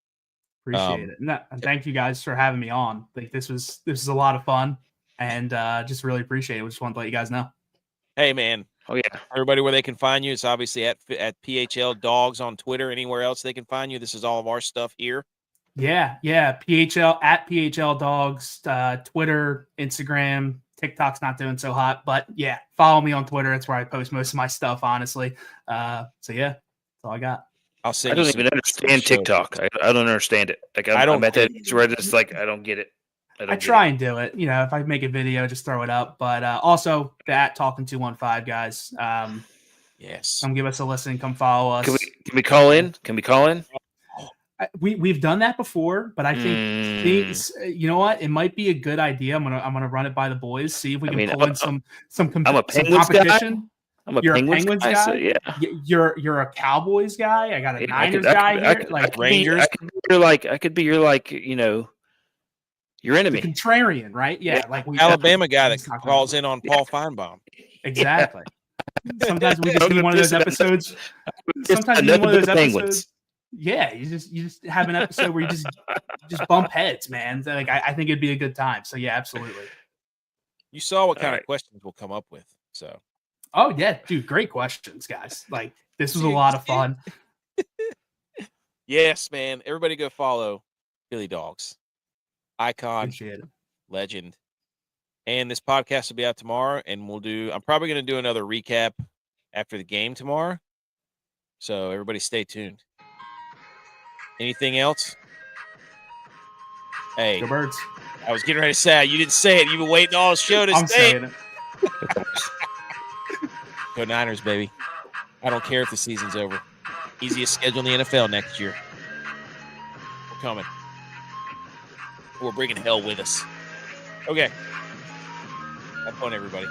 Appreciate it. And thank you guys for having me on. Like this was a lot of fun, and just really appreciate it. We just want to let you guys know. Hey, man. Oh yeah. Everybody, where they can find you, it's obviously at PHL Dogs on Twitter. Anywhere else they can find you. This is all of our stuff here. Yeah. PHL at PHL Dogs, Twitter, Instagram, TikTok's not doing so hot, but yeah, follow me on Twitter. That's where I post most of my stuff, honestly. So yeah, that's all I got. I'll send I don't you even understand TikTok. I don't understand it. Like I'm at that age where it's like I don't get it. I try and do it. You know, if I make a video, just throw it up. But also that Talking 215 guys. Yes. Come give us a listen. Come follow us. Can we call in? Can we call in? We've done that before, but I think you know what? It might be a good idea. I'm gonna run it by the boys. See if we can pull in some I'm a Penguins competition. Guy. I'm a Penguins guy. So yeah. You're a Cowboys guy. I got a Niners guy here. Rangers. I could be your you know, your enemy. The contrarian, right? Yeah. Like Alabama guy that calls in on Paul Feinbaum. Exactly. Sometimes we just do one of those episodes. Sometimes we do one of those episodes. Yeah, you just have an episode where you just bump heads, man. So, like I think it'd be a good time. So yeah, absolutely. You saw what kind of questions we'll come up with. So oh yeah, dude, great questions, guys. Like this was a lot of fun. Yes, man. Everybody go follow PhillyDawgs. Icon, legend. And this podcast will be out tomorrow, and I'm probably going to do another recap after the game tomorrow. So everybody stay tuned. Anything else? Hey. Go Birds. I was getting ready to say it. You didn't say it. You've been waiting all the show to say it. Go Niners, baby. I don't care if the season's over. Easiest schedule in the NFL next year. We're coming. We're bringing hell with us. Okay. Have fun, everybody.